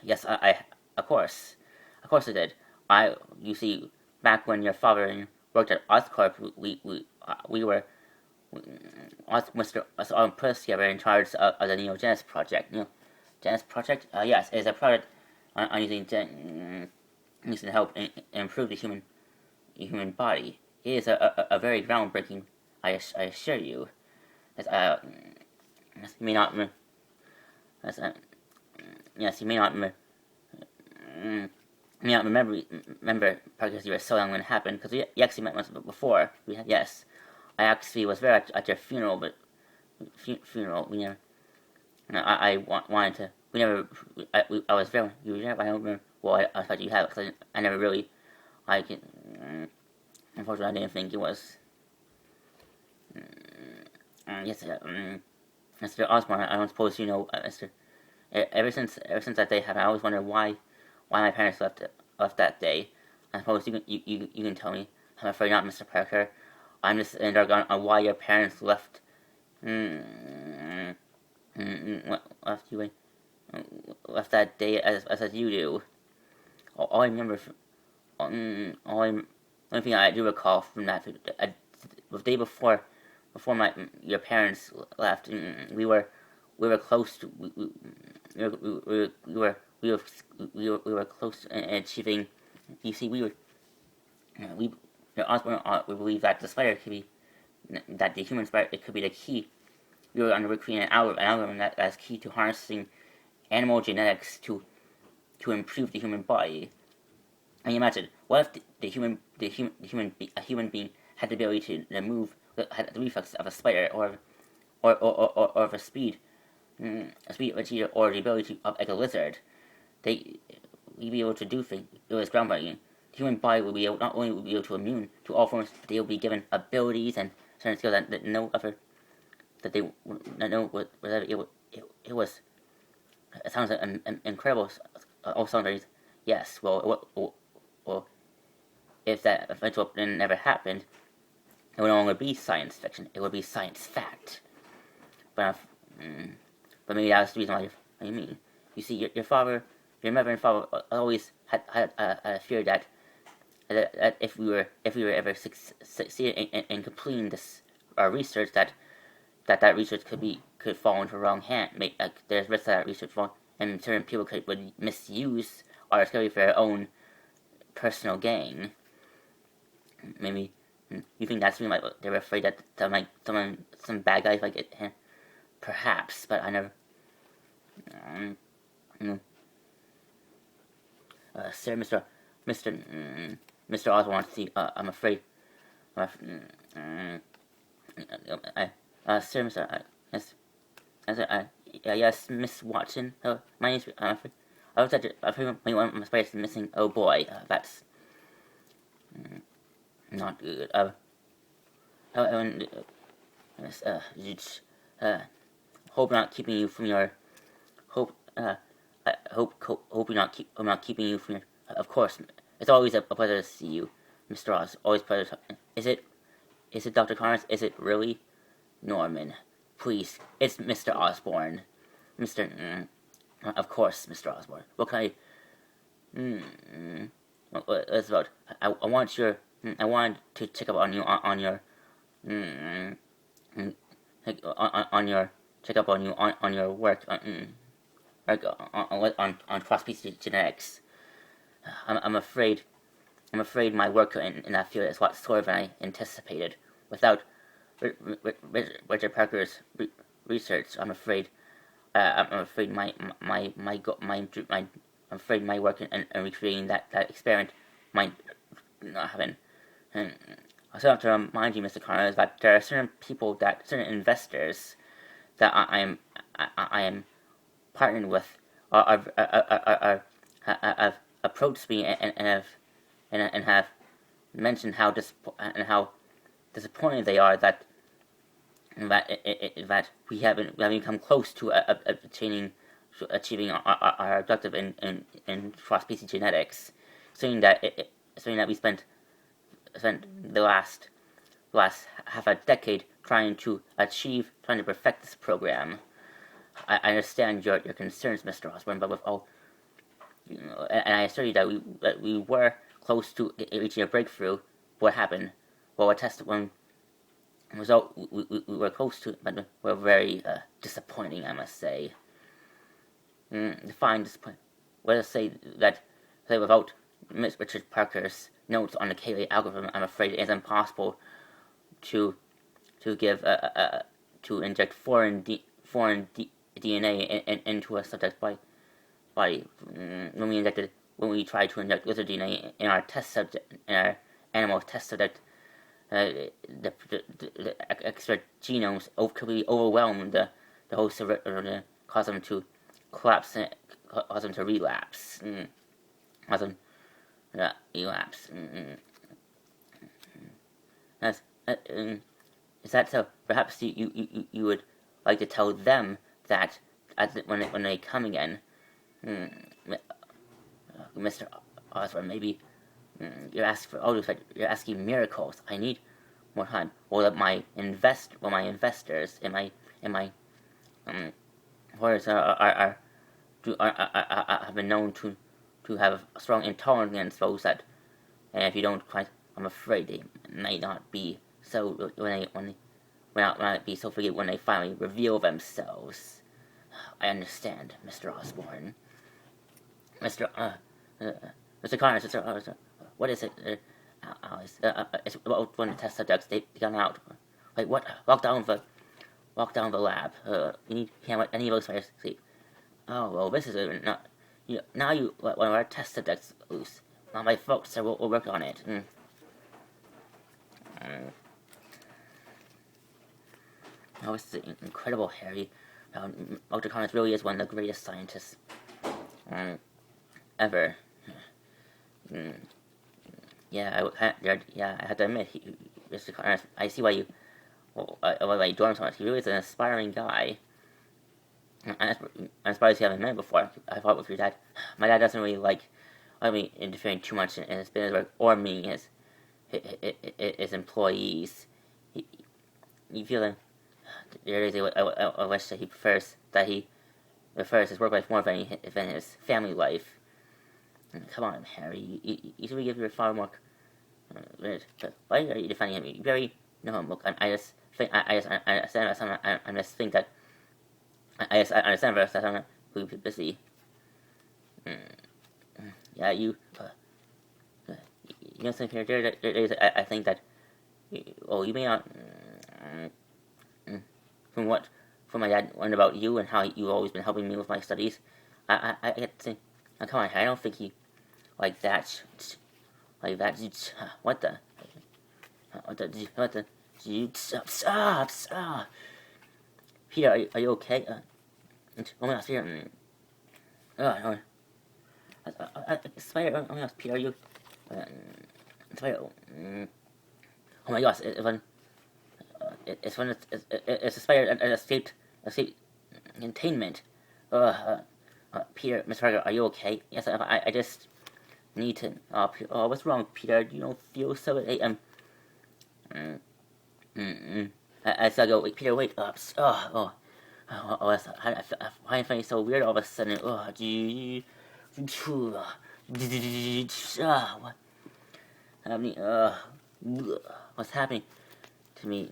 Yes, I of course I did. You see, back when your father worked at Oscorp, we were Mr. put us together in charge of the Neogenesis project. Gen's project? Yes, it is a project on using to help improve the human body. It is a very groundbreaking. I assure you. As, you may not. As, yes, you may not. May not remember because you were so young when it happened. Because you actually met once before. Yes, I actually was there at your funeral, but funeral. We never. I wanted to. We never. I was there. You were there. I don't remember. Well, I thought you had. Because I never really. I can. Unfortunately, I didn't think it was. Yes, Mr. Osborne. I don't suppose you know, Mr. Ever since that day happened, I always wondered why my parents left that day. I suppose you can tell me. I'm afraid not, Mr. Parker. I'm just in the dark on why your parents left. Left you left that day as you do. All I remember. Only thing I do recall from that the day before your parents left, we were close to we were close to achieving. You see, we believe that the spider could be that the human spider, it could be the key. We were under creating an algorithm that's key to harnessing animal genetics to improve the human body. And you imagine, what if a human being had the ability to move, had the reflex of a spider, or of a speed or the ability of like a lizard? We'd be able to do things. It was groundbreaking. The human body will be able, not only will be able to immune to all forms, but they will be given abilities and certain skills that no other it was. It sounds incredible. All sounds very yes. Well, if that eventual never happened, it would no longer be science fiction. It would be science fact. But maybe that's the reason why you mean. You see, your mother and father always had a fear that if we were ever succeed in completing this research, that research could fall into the wrong hand. There's risk that research fall, and certain people would misuse our discovery for their own personal gain. Maybe you think that's why they were afraid that some bad guys might get him. Perhaps, but I never. Sir, Mr. Osborne, see, I'm afraid. Sir, Mr. Yes, Miss Watson. My name's. I was at. I think one of my spiders is missing. Oh boy, that's not good. Hope not keeping you from your. I hope I'm not keeping you from your. Of course, it's always a pleasure to see you, Mr. Ross. Always a pleasure. Is it, Dr. Connors? Is it really? Norman, please. It's Mr. Osborne. Of course, Mr. Osborne. What can What's about? I wanted to check up on you on your check up on you on your work on cross-species genetics. I'm afraid my work in that field is what sort of I anticipated. Without Richard Parker's research, I'm afraid my work in recreating that experiment might not happen. And I also have to remind you, Mr. Connors, that there are certain investors that I am partnered with have approached me and have mentioned how disappointed they are that we haven't come close to achieving our objective in cross-species genetics, saying that we spent the last half a decade trying to perfect this program. I understand your concerns, Mr. Osborne, but with all, and I assure you that we were close to reaching a breakthrough. What happened? Well, when result we were close to it, but were very disappointing, I must say. define this point. Let us say without Miss Richard Parker's notes on the KLA algorithm, I'm afraid it is impossible to give to inject foreign DNA into a subject by when we try to inject lizard DNA in our test subject, in our animal test subject, the extra genomes completely overwhelm the host server, cause them to collapse, cause them to relapse, cause them relapse. That's, is that so? Perhaps you would like to tell them that when they come again, Mr. Osborn, maybe you're asking miracles. I need more time. Or that my investors and my employers have been known to have a strong intolerance against those that, and if you don't quite, I'm afraid they may not be so when not be so forget when they finally reveal themselves. I understand, Mr. Osborn. Mr. Connors, what is it? It's about one of the test subjects. They got out. Wait, what? Walk down the lab. You can't let any of those players sleep. Oh well, this is not. Now you let one of our test subjects loose. Not my fault, so we'll work on it. Oh, this is incredible, Harry. Dr. Connors really is one of the greatest scientists ever. Yeah, I have to admit, Mr. Connors, I see why you adore him so much. He really is an aspiring guy. I'm surprised you haven't met him before. I thought with your dad. My dad doesn't really like interfering too much in his business work or meeting his employees. You feel that there is a wish that he prefers his work life more than his family life. Come on, Harry. You should give your father more. Why are you defending him? You very no. Look, I just think I just think that I understand that I'm really busy. Yeah, you know something here. I think that you may not. From my dad learned about you and how you've always been helping me with my studies. I get to think. Oh, come on, I don't think you like that. What the? Stop! Peter, are you okay? Oh my gosh, Peter. No. Spider, oh my gosh, Peter, are you? Spider, oh my gosh, it's a spider that escaped containment. Peter, Mr. Parker, are you okay? Yes, I just need to. What's wrong, Peter? You don't feel so. I still go. Wait, Peter, wait up. I find it so weird all of a sudden. What's happening to me?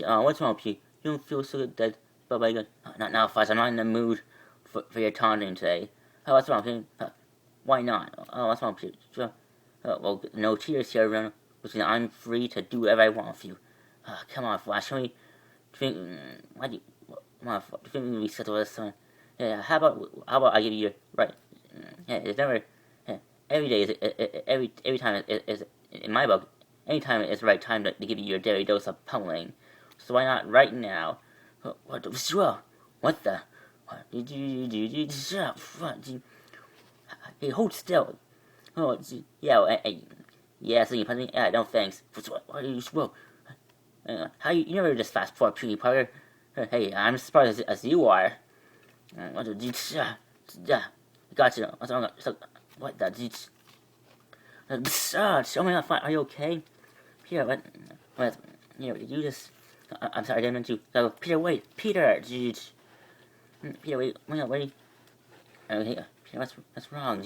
What's wrong with you? You don't feel so good, but my God. Not now, Fuzz. I'm not in the mood for your taunting today. What's wrong with you? Why not? What's wrong with you? Well, no cheers here, Ron. Which means I'm free to do whatever I want with you. Come on, Flash. Show me. Why do you? Come on, do you think we settle this time? Yeah. How about I give you your right? Yeah. It's never. Every day is every time is in my book. Anytime is the right time to give you your daily dose of pummeling. So why not right now? What the? What the? Hey, hold still. Yeah, so you punch me? Yeah, no thanks. What are you slow? How you never just fast forward, Peter Parker? Hey, I'm as surprised as you are. Gotcha. What's wrong? What the? Oh my God, are you okay? Peter, what? You just. I'm sorry, I didn't mean to. So, Peter, wait, Peter, Peter, wait, wait. Okay, Peter, what's wrong?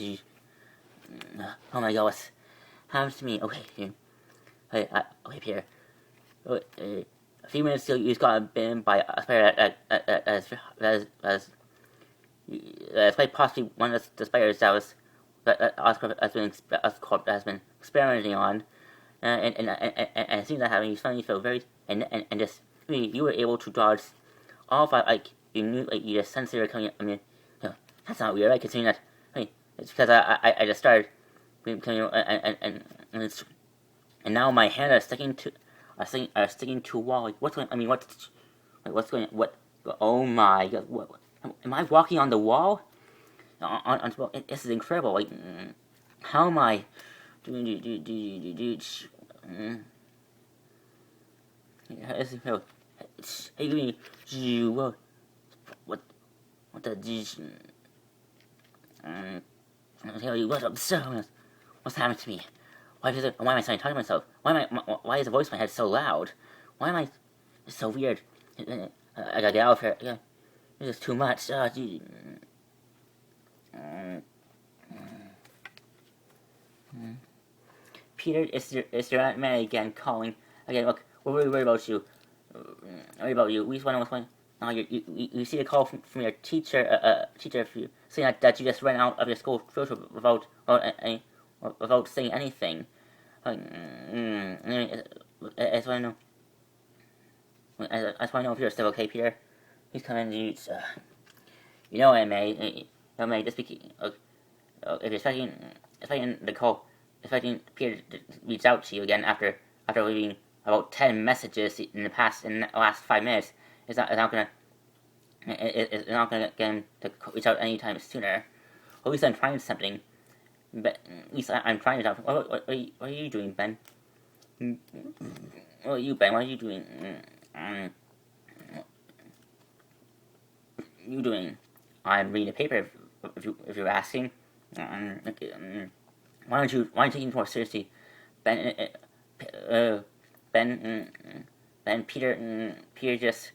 Oh my god, what's happened to me? Okay, hey, okay, Peter. A few minutes ago, you just got bitten by a spider that's quite possibly one of the spiders that Oscorp has been experimenting on, and it seems that having you suddenly feel very and just you were able to dodge all of like you knew you just sensed they were coming. I mean, that's not weird, right? Considering that, it's because I just started becoming and now my hands are sticking to a wall. Like, what's going? I mean, what's going? What? Oh my god! What? Am I walking on the wall? This is incredible. Like, how am I doing? Hey, what the? I'll tell you what. What's happened to me? Why am I suddenly talking to myself? Why is the voice in my head so loud? Why am I? It's so weird. I gotta get out of here. Yeah, this is too much. Peter, it's your Aunt May again calling. Again, look, we're really worried about you. Worried about you. We just want to know what's going on. You see a call from your teacher, saying that you just ran out of your school field trip without saying anything. I just want to know. I just want to know if you're still okay, Peter. He's coming to you. Aunt May, just if you're expecting the call, expecting Peter to reach out to you again after leaving about 10 messages in the last 5 minutes, it's not gonna get him to reach out anytime sooner. Or at least I'm trying something. But at least I'm trying to talk. What are you doing, Ben? What are you, Ben? What are you doing? You doing? I'm reading a paper. If you're asking, why don't you take it more seriously, Ben? Peter just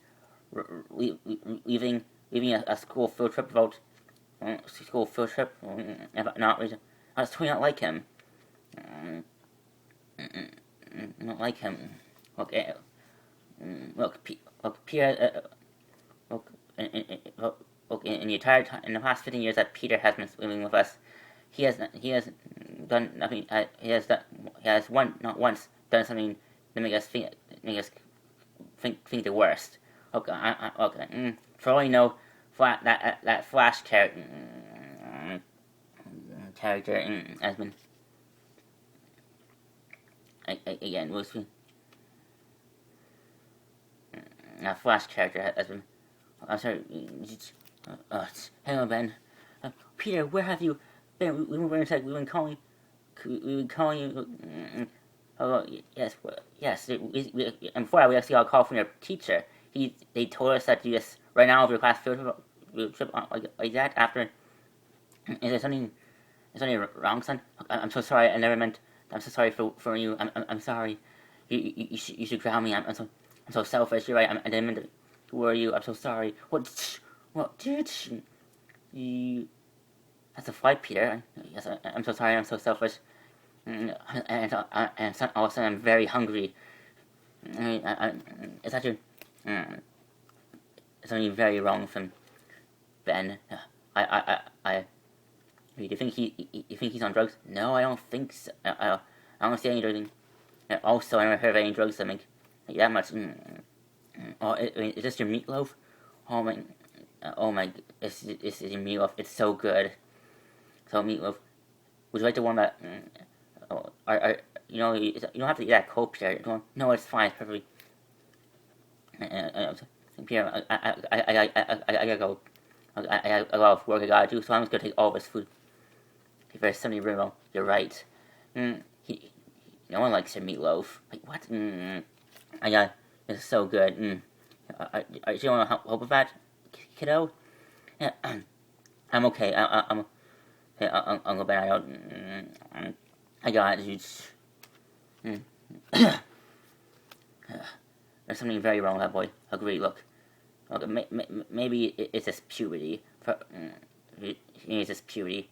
leaving a school field trip without not. I was totally not like him. Not like him. Look, Peter. In the entire time, in the past 15 years that Peter has been living with us, he has done nothing. He has not once done something to make us think the worst. Okay. For all you know, that Flash character has been again was that Flash character has been. I'm sorry. Hang on, Ben. Peter, where have you been? We've been calling. We've been calling you. Oh yes. And before we actually got a call from your teacher. They told us that you just ran out of your class field trip like that after. Is there something wrong, son? I'm so sorry. I never meant. I'm so sorry for you. I'm sorry. You should ground me. I'm so selfish. You're right. I didn't mean to worry you. I'm so sorry. What? You? That's a fight, Peter. Yes, I'm so sorry. I'm so selfish. And all of a sudden I'm very hungry. It's actually something very wrong from Ben. Do you think he's on drugs? No, I don't think so. I don't see any drugs. Also, I never heard of any drugs that make that much. Oh, is this your meatloaf? Oh my, this is your meatloaf. It's so good. So meatloaf. Would you like to warm that? You don't have to eat that cold, Peter. No, it's fine. It's perfectly. Peter, I gotta go. I got a lot of work I gotta do, so I'm just gonna take all of his food. If there's something really wrong, you're right. No one likes your meatloaf. Like, what? It's so good. Do you want to help with that, kiddo? Yeah, I'm okay. I'm Uncle Ben. I got it. There's something very wrong with that boy. Agree. Look, maybe it's just puberty. It's just puberty.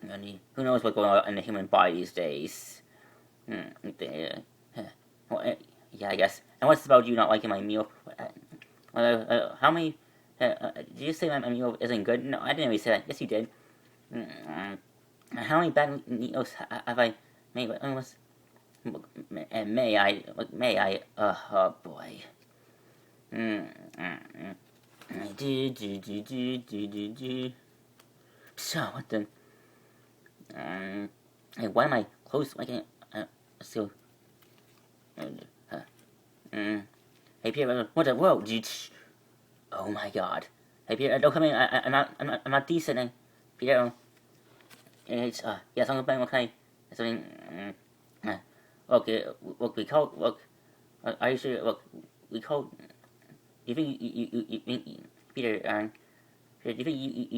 Who knows what's going on in the human body these days? Well, yeah, I guess. And what's about you not liking my meal? How many? Did you say my meal isn't good? No, I didn't really say that. Yes, you did. How many bad meals have I made? May I? May I? Oh boy. So what the? Hey, why am I close? Why can't still? Hey Pierre, what the? Whoa! Oh my God! Hey Pierre, don't come in. I'm not decent. Pierre, it's yes, Uncle Ben. Okay, something. Look, we called. Look, are you sure? Look, we called. You think Peter? Do you think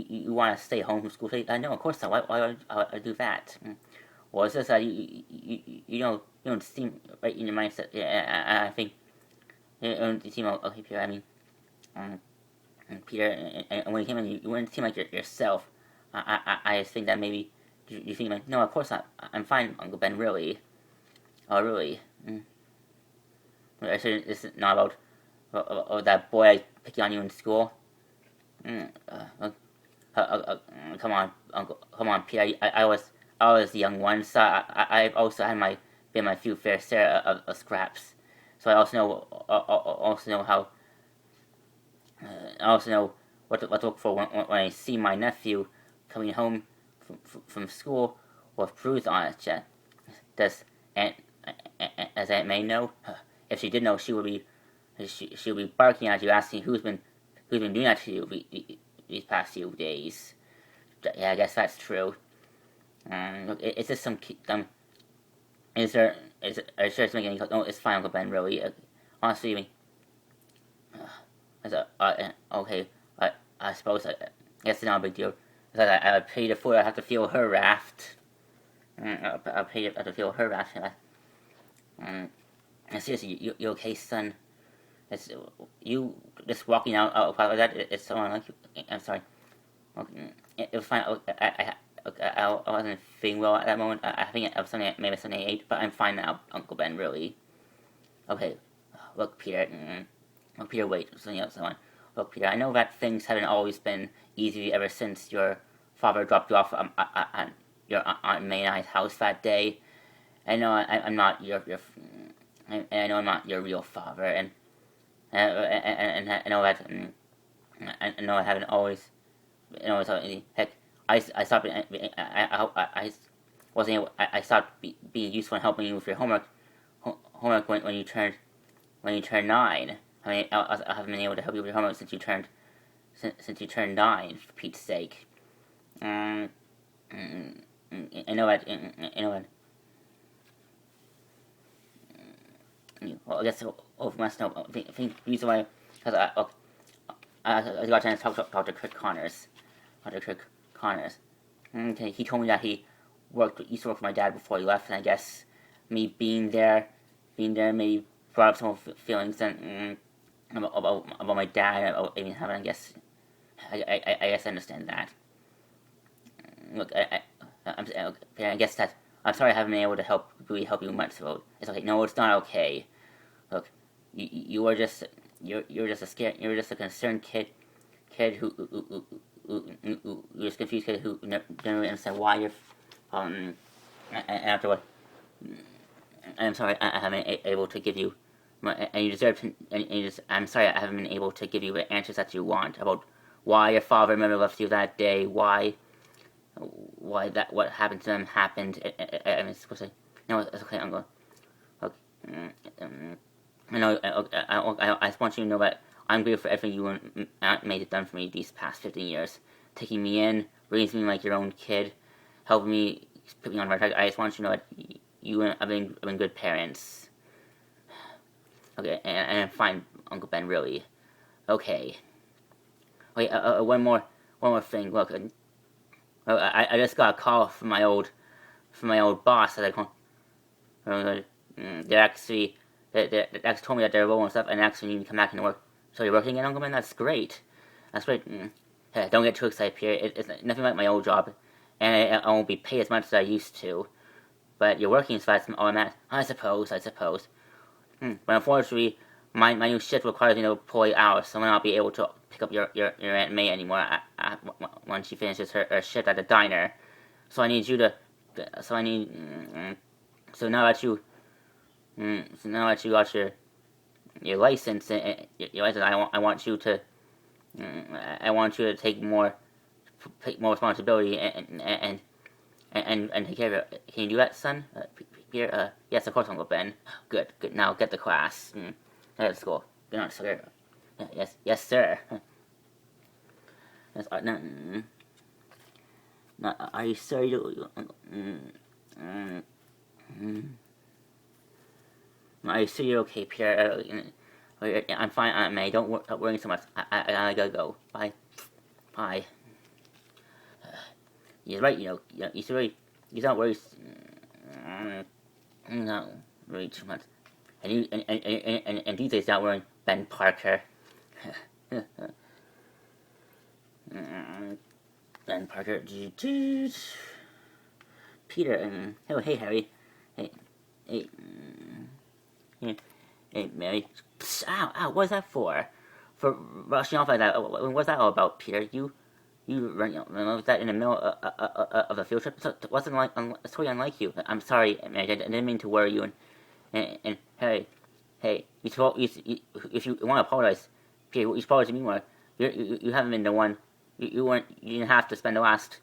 you want to stay home from school today? No, of course not. Why would I do that? Well, it's just that you don't seem right in your mindset. Yeah, I think you don't seem okay, Peter. I mean, Peter, and when you came in, you wouldn't seem like yourself. I think that maybe you think like, no, of course not. I'm fine, Uncle Ben. Really? Oh, really? I should. This is not about that boy I picking on you in school. Come on, Uncle. Come on, Peter. I was the young one, so I've also had my few fair share of scraps. So I also know how. I also know what to look for when I see my nephew coming home from school with bruise on his chest. Does Aunt, as Aunt May know? If she did know, she would be barking at you, asking who's been doing that to you these past few days. Yeah, I guess that's true. Look, is this some? Is there? Are you sure it's making any? No, it's fine, Uncle Ben. Really, honestly, I mean, okay. I suppose I guess it's not a big deal. I pay the fool. I have to feel her raft. I'll pay to feel her raft. Seriously, you okay, son? It's you just walking out like that. It's someone like you. I'm sorry. Okay, it was fine. I wasn't feeling well at that moment. I think it was something maybe something I ate, but I'm fine now, Uncle Ben. Really. Okay. Look, Peter. Look, Peter. Wait. Something else. Look, Peter. I know that things haven't always been easy ever since your father dropped you off at your Aunt May and I's house that day. I know I'm not your I know I'm not your real father, and I know that I know I haven't always. Heck, I stopped. I wasn't able. I stopped being useful in helping you with your homework when you turned 9. I mean, I haven't been able to help you with your homework since you turned 9. For Pete's sake. I know that. I know that. Well, I guess over must know. I think the reason why, because I got a chance to talk to Dr. Kirk Connors. Okay, he told me that he used to work for my dad before he left, and I guess me being there maybe brought up some feelings about my dad, about even having. I guess I understand that. Look, I guess that I'm sorry I haven't been able to really help you much. So it's okay. No, it's not okay. Look, you're just a concerned kid who you're just confused kid who didn't really understand why you're and after what I'm sorry I haven't been able to give you and you deserve to I'm sorry I haven't been able to give you the answers that you want about why your father never left you that day, why that what happened to them happened. I mean, it's supposed to no, it's okay, Uncle. Look, I know. I just want you to know that I'm grateful for everything you and Aunt May have done for me these past 15 years, taking me in, raising me like your own kid, helping me, put me on the right track. I just want you to know that you have been good parents. Okay, and I'm fine, Uncle Ben. Really. Okay. Wait, one more thing. Look, I just got a call from my old boss. That they actually told me that they're low and stuff, and actually need to come back into work. So you're working again, Uncle Ben? That's great. That's great. Hey, don't get too excited, Pierre. It's nothing like my old job. and I won't be paid as much as I used to. But you're working so that's automatic. I suppose. But unfortunately, my new shift requires me to employ hours, so I will not be able to pick up your Aunt May anymore when she finishes her shift at the diner. So I need you to. So I need. So now that you. So now that you got your license, I want you to. I want you to take more responsibility and take care of it. Can you do that, son? Peter? Yes, of course, Uncle Ben. Good. Now get to class. Let's go. Good night, sir. Yes, sir. Yes, no, are you sure you? Are you sure you're okay, Pierre? I'm fine, Aunt May. Don't worry so much. I gotta go. Bye. You're right. You don't worry. Not really too much. And these days, not worrying. Ben Parker. Ben Parker. Peter. Oh, hey, Harry. Hey. Hey, Mary. Ow, what was that for? For rushing off like that? What's that all about, Peter? You was that in the middle of a field trip? It wasn't like it's totally unlike you. I'm sorry, Mary. I didn't mean to worry you. And hey, if you want to apologize, Peter, you should apologize to me more. You haven't been the one. You didn't have to spend the last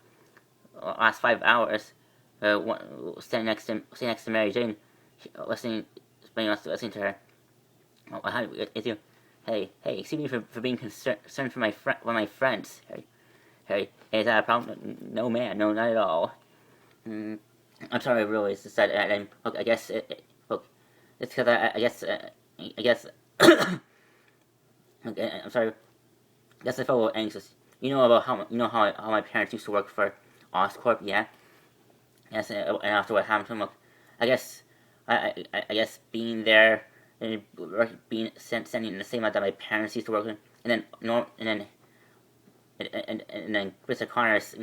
5 hours standing next to Mary Jane, listening to her. Hey, excuse me for being concerned for my friends. Hey, is that a problem? No, man, no, not at all. I'm sorry, really. It's just that I guess look, it's because I guess okay, I'm sorry. I guess I felt a little anxious. You know how my parents used to work for Oscorp, yeah. Yes, and after what happened to them, look, I guess being there and being sending in the same amount that my parents used to work in, and then Mr. Connors,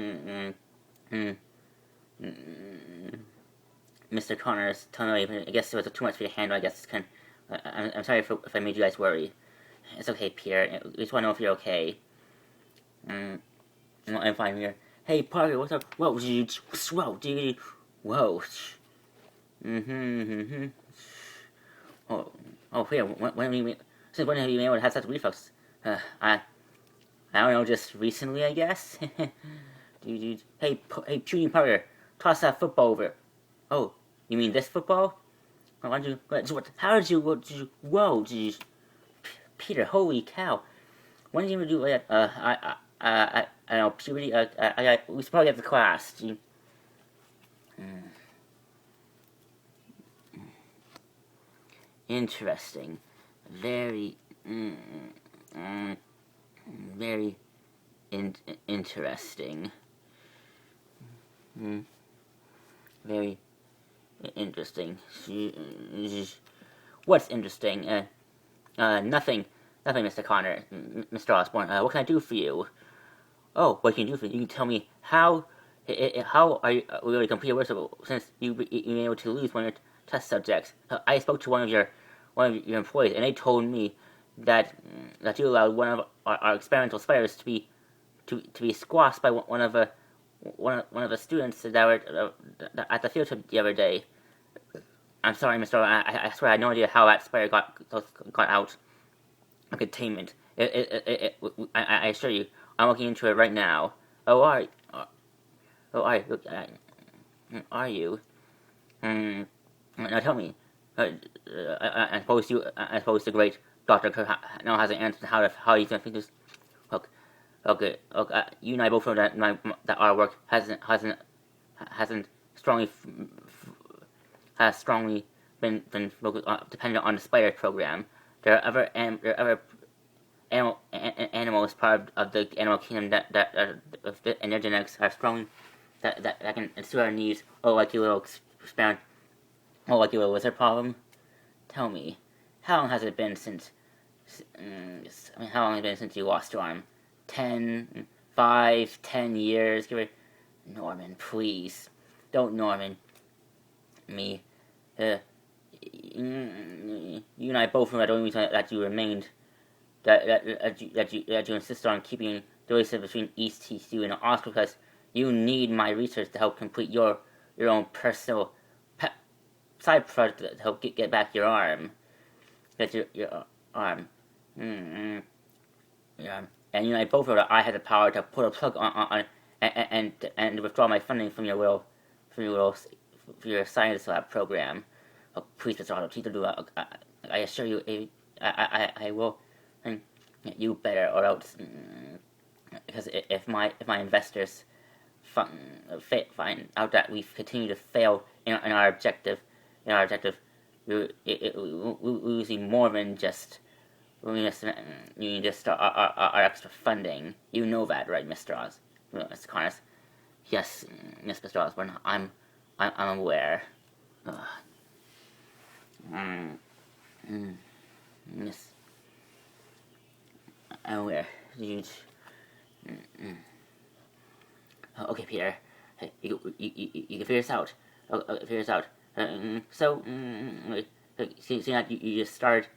Mr. Connors telling me, I guess it was too much for you to handle. I guess I'm sorry if I made you guys worry. It's okay, Peter. I just want to know if you're okay. I'm fine here. Hey, Parker, what's up? Whoa, dude. Whoa. Oh, here. Since when have you been able to have such reflux? I don't know, just recently, I guess. Dude. Hey, Puny Parker, toss that football over. Oh, you mean this football? How did you? Whoa, dude. Peter, holy cow! When did you even do that? I don't know, puberty. We should probably have the class. Dude. Interesting. Very, very interesting. Very interesting. What's interesting? Nothing, Mr. Connor, Mr. Osborne. What can I do for you? Oh, what can you do for you? You can tell me how are you able to complete your work since you've been able to lose one of your test subjects? I spoke to one of your employees, and they told me that you allowed one of our experimental spiders to be squashed by one of the students that were at the field trip the other day. I'm sorry, Mr. I swear I had no idea how that spider got out of containment. I assure you, I'm looking into it right now. Are you? Now tell me. I suppose the great Doctor Kirk now has an answer to how he's gonna think this. Look. You and I both know that our work hasn't strongly been dependent on the spider program. There are other animals part of the animal kingdom that and their genetics are strong that can suit our needs. Oh, like you little experiment. Oh, like you little lizard problem. Tell me, how long has it been since? How long has it been since you lost your arm? 10 years. Norman, please. Don't Norman me. You and I both know that the only reason that you remained, that you insist on keeping the relationship between East TCU and Oscar, because you need my research to help complete your own personal side project to help get back your arm. Get your arm. Yeah. And you and I both know that I had the power to put a plug on and withdraw my funding from your science lab program. Oh, please, Mr. Otto, please don't do that. I assure you, I will. And you better, or else, because if my investors find out that we've continued to fail in our objective, we're losing more than just. You just our extra funding. You know that, right, Mr. Mr. Connors? Yes, yes, Mr. Osborne. I'm aware. Yes, I'm aware. Okay, Peter. Hey, you can figure this out. Figure this out. So that you just started.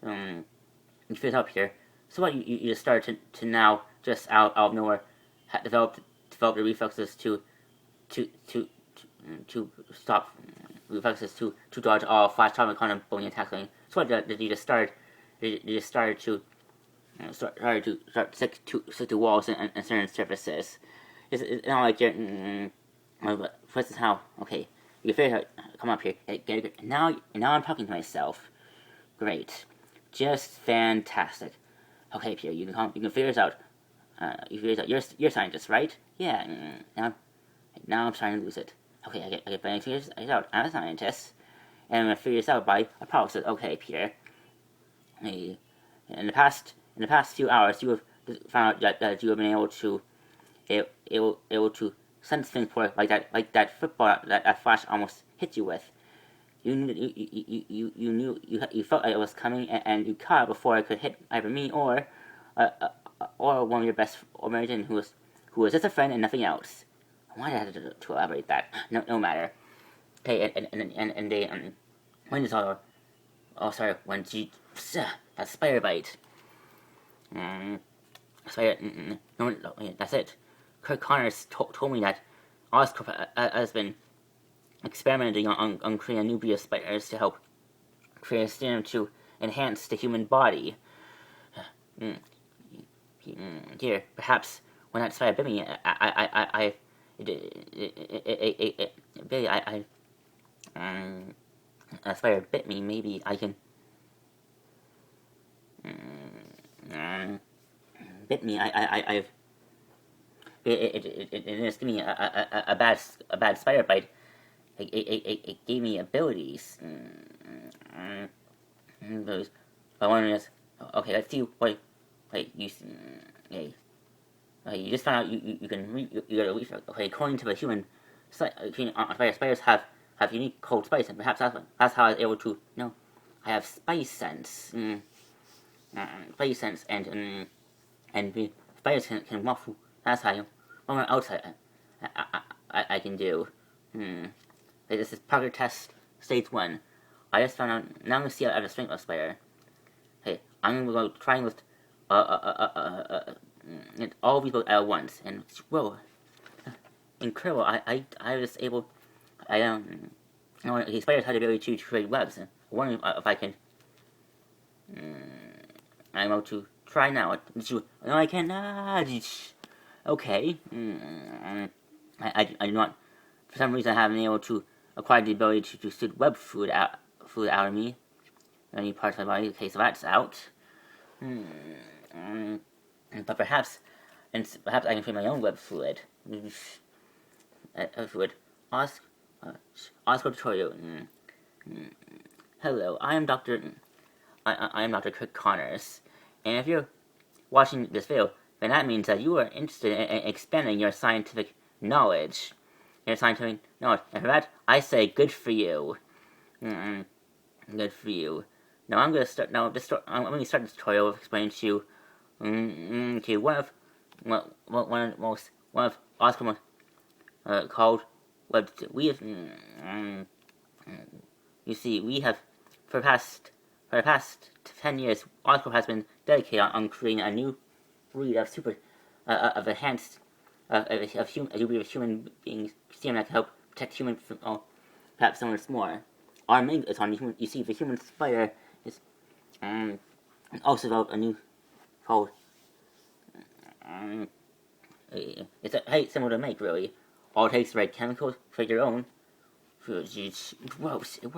You figure it out, Peter. So what? You just started to now just out of nowhere develop the reflexes to stop reflexes to dodge all flash atomic quantum bullying and tackling. So what did you just start? You just started to stick to walls and certain surfaces. It's not like you're. For instance, how? Okay, you figure out. Come up here. Now I'm talking to myself. Great, just fantastic. Okay, Peter, you can figure this out. You figure this out. You're a scientist, right? Yeah. Now I'm trying to lose it. Okay, I get figure this out. I'm a scientist, and I'm gonna figure this out by a process. Okay, Peter. In the past few hours, you have found out that you have been able to sense things for like that football that Flash almost hit you with. You felt like it was coming, and you caught it before it could hit either me or one of your best, or Mary Jane, who was just a friend and nothing else. Why did I have to elaborate that? No matter. Okay, and they when it's all. Oh, sorry. When that spider bite. Spider. No, that's it. Kirk Connors told me that Oscorp has been experimenting on creating new breed of spiders to help create a serum to enhance the human body. Here, perhaps when that spider bit me, a spider bit me. Maybe I can. Bit me. It just gave me a bad spider bite. It gave me abilities. Those. But one is okay. Let's see what. Wait, you just found out you can you got a research. Okay, according to the human, spiders have unique cold spice, and perhaps that's how I was able to. No, I have spice sense. Spice sense, and the spiders can waffle. That's how on the outside I can do. This is progress test stage 1. I just found out. Now I'm gonna see out the strength of a spider. Hey, I'm gonna go try and lift all these at once, and whoa, incredible! I was able. These spiders had the ability to create webs. I'm wondering if I can. I'm able to try now. No, I cannot. Okay. I do not. For some reason, I haven't been able to acquire the ability to shoot web food out of me. Any parts of my body. Okay, so that's out. But perhaps I can create my own web fluid. Oscar tutorial. Hello, I am Dr. Kirk Connors, and if you're watching this video, then that means that you are interested in expanding your scientific knowledge. And for that, I say good for you. Good for you. Now I'm going to start. I'm going to start this tutorial with explaining to you. Okay, one of Oscar's called Web. We have, you see, we have for the past 10 years, Oscorp has been dedicated on creating a new breed of of enhanced a new breed of human beings, serum that can help protect humans from perhaps someone more. Our main is on human. You see, the human spider is also developed a new called. It's a hey similar to make really. All it takes is right chemicals, create your own. Whoa, it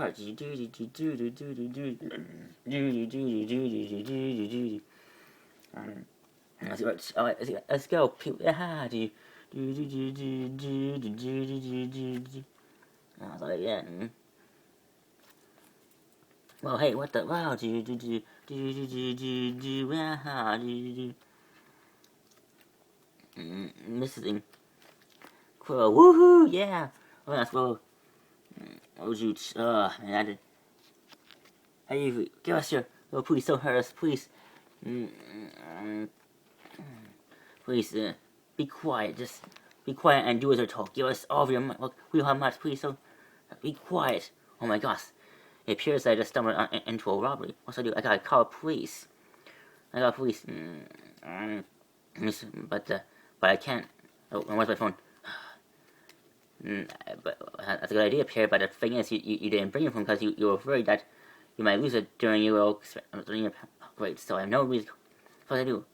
works. Let's go, people. I was like, yeah. Well, hey, what the? Wow, this is cool. Woohoo! Yeah. Oh, that's well. Oh, dude. Man, I did. Hey, give us your. Oh, please don't hurt us, please. Please, be quiet. Just be quiet and do as we're told. Give us all of your money. Look, we don't have much. Please don't. Be quiet. Oh my gosh. It appears that I just stumbled into a robbery. What should I do? I gotta call police. But I can't. Oh, where's my phone? But that's a good idea, Pierre. But the thing is, you didn't bring your phone because you were worried that you might lose it during your upgrade. So I have no reason. What do I do?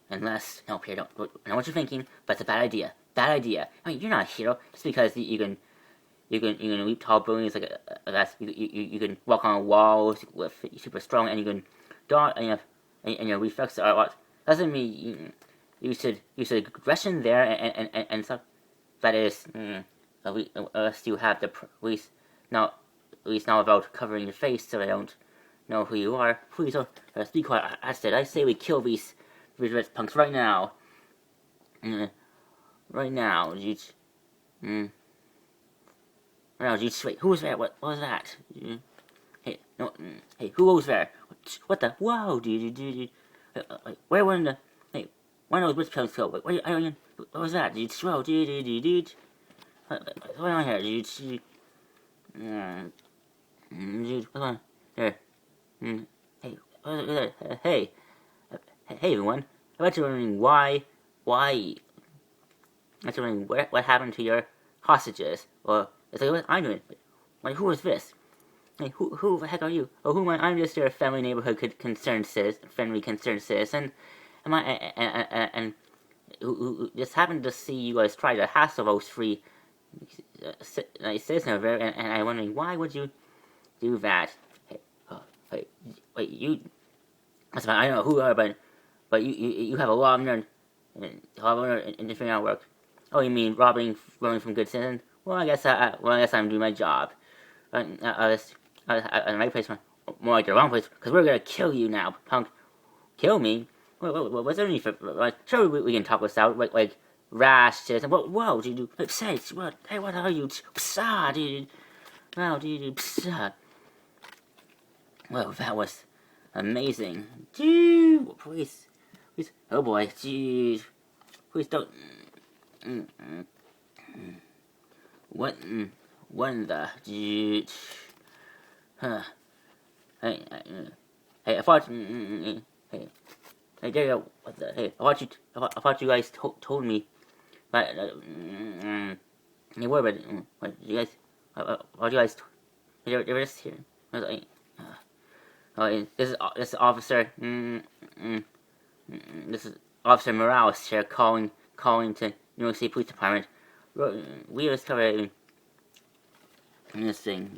Unless no, Pierre, don't. I know what you're thinking, but it's a bad idea. Bad idea. I mean, you're not a hero just because you can leap tall buildings like that's you can walk on walls with super strong, and you can dodge and your reflexes are what doesn't mean you should aggression there and stuff. That is unless you have the police now about covering your face so they don't know who you are. Please don't be quiet. I say we kill these red punks right now. Right now, dude. Right now, dude. Wait, who was that? What was that? Hey, no. Hey, who was there? What the? Whoa, dude. Where were the? Hey, where are those witch punks go? What was that, dude? Whoa, dude. What's going on here, dude? Dude, what's on there? Hey, hey, everyone. I bet you're wondering why. I bet you're wondering what happened to your hostages. Or it's like, what I'm doing. Like, who is this? Hey, who the heck are you? Oh, who am I? I'm just your friendly neighborhood concerned citizen. Am I? And who just happened to see you guys try to hassle those three citizens over there, and I'm wondering why would you do that? Hey, wait, you. That's fine. I don't know who you are, but you have a lot of nerve in figuring out work. Oh, you mean robbing from good citizens? Well, I guess I'm doing my job. I my place, more like the wrong place, because we're gonna kill you now, punk. Kill me? What's there any for? Sure, we can talk this out, like rash citizen. Whoa, dude, say what? Hey, what are you? Psah, dude. Wow, dude, psah. Well, that was amazing. Dude, please. Oh boy, dude. Please don't. What in the dude? Huh? Hey, I thought. Hey, there. What the? Hey, I thought you guys told me. But hey, what? What you guys? What you guys? They were just here. I was like, this is Officer. This is Officer Morales here calling to New York City Police Department. We discovered this thing.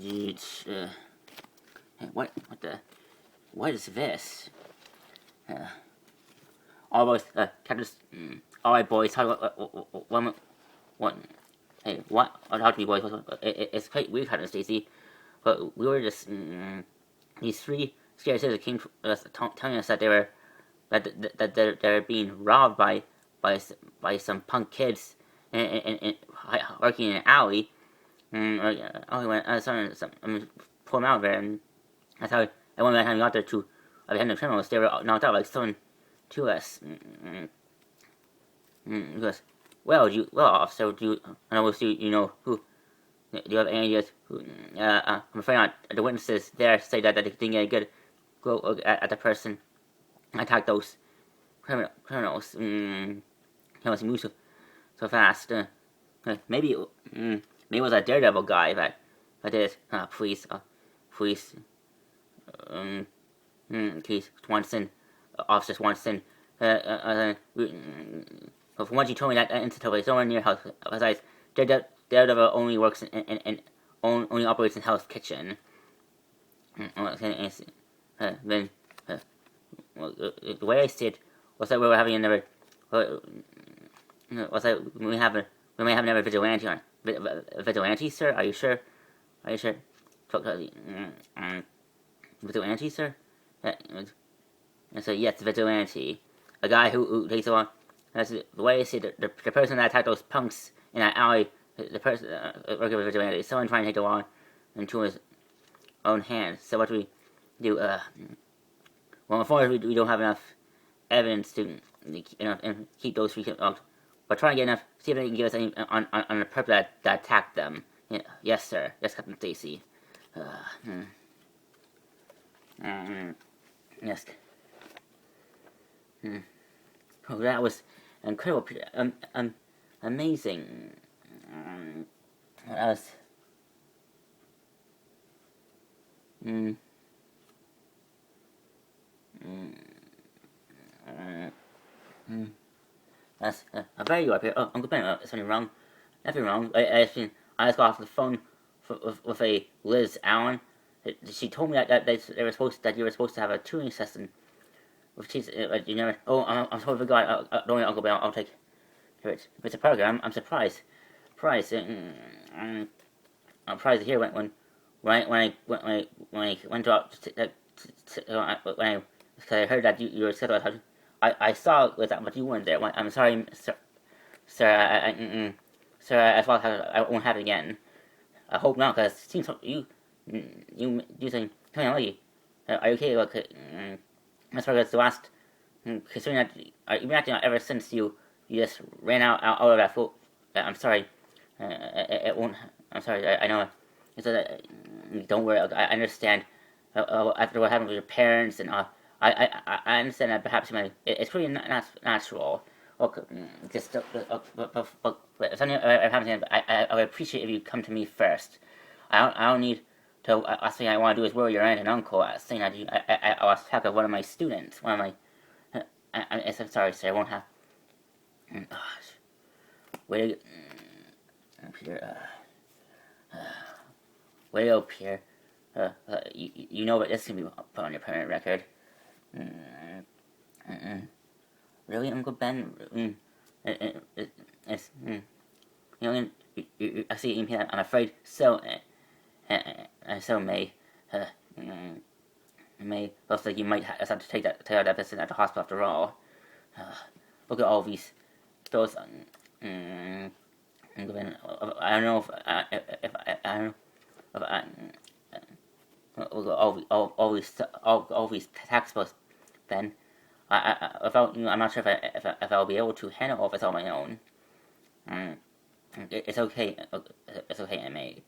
Hey, what the? What is this? All boys, all right, boys. What? Hey, what? I'll talk to you, boys. It's quite weird, Captain Stacy. But we were just these three scared citizens came to us telling us that they were they're being robbed by some punk kids and working in an alley. I pull them out there, and that's how. And when I got there to the end of the criminals, they were knocked out like someone to us. He goes, officer, I know you know who. Do you have any ideas? Who? I'm afraid not. The witnesses there say that they didn't get a good look at the person attacked those criminals. He was moved so fast. Maybe maybe it was a daredevil guy that did. Please, please, Swanson, Officer Swanson. From what you told me, that incident was nowhere near house. Besides, Daredevil only works only operates in Hell's Kitchen. Then, the way I see it was that we were having another. Was that we may have another vigilante on vigilante, sir? Are you sure? Are you sure? Vigilante, sir? And so yes, vigilante, a guy who takes on. That's the way I see it. The person that attacked those punks in that alley. The person working with vigilante, someone trying to take the law into his own hands. So what do we do? Well, unfortunately, we don't have enough evidence to keep those three out. But try to get enough. See if they can give us any on the person that attacked them. Yeah, yes, sir. Yes, Captain Stacy. Yes. Oh, that was incredible. Amazing. That was. That's very you up here. Oh, Uncle Ben, something wrong? Nothing wrong. I just got off the phone with a Liz Allen. She told me that you were supposed to have a tuning session with cheese. You never. Oh, I'm totally forgot. Don't worry, Uncle Ben. I'll take it. If it's a program, I'm surprised. I'm surprised to hear when I went to when I heard that you were scheduled. I saw with that, but you weren't there. I'm sorry, sir. Sir, I thought I won't have it again. I hope not, because it seems you saying, come on, lady. Are you okay? Look, as far as the last, considering that you've been acting out ever since you just ran out of that foot. I'm sorry. It won't. I'm sorry. I know. Don't worry. I understand. After what happened with your parents and I understand that perhaps it's pretty natural. Look, just if something happens, I would appreciate if you come to me first. I don't need to. Last thing I want to do is worry your aunt and uncle. Saying that I lost track of one of my students. One of my. I'm sorry, sir. I won't have. Wait. Peter. Way up here. You know what this can be put on your permanent record. Really, Uncle Ben? It's, I see. I'm afraid so. So May. May looks like you might have to take out that person at the hospital after all. Look at all these. Those. I don't know if I don't know if all these tax bills, Ben. Without you, I'm not sure if I'll be able to handle all of this on my own. It's okay. It's okay, Aunt May.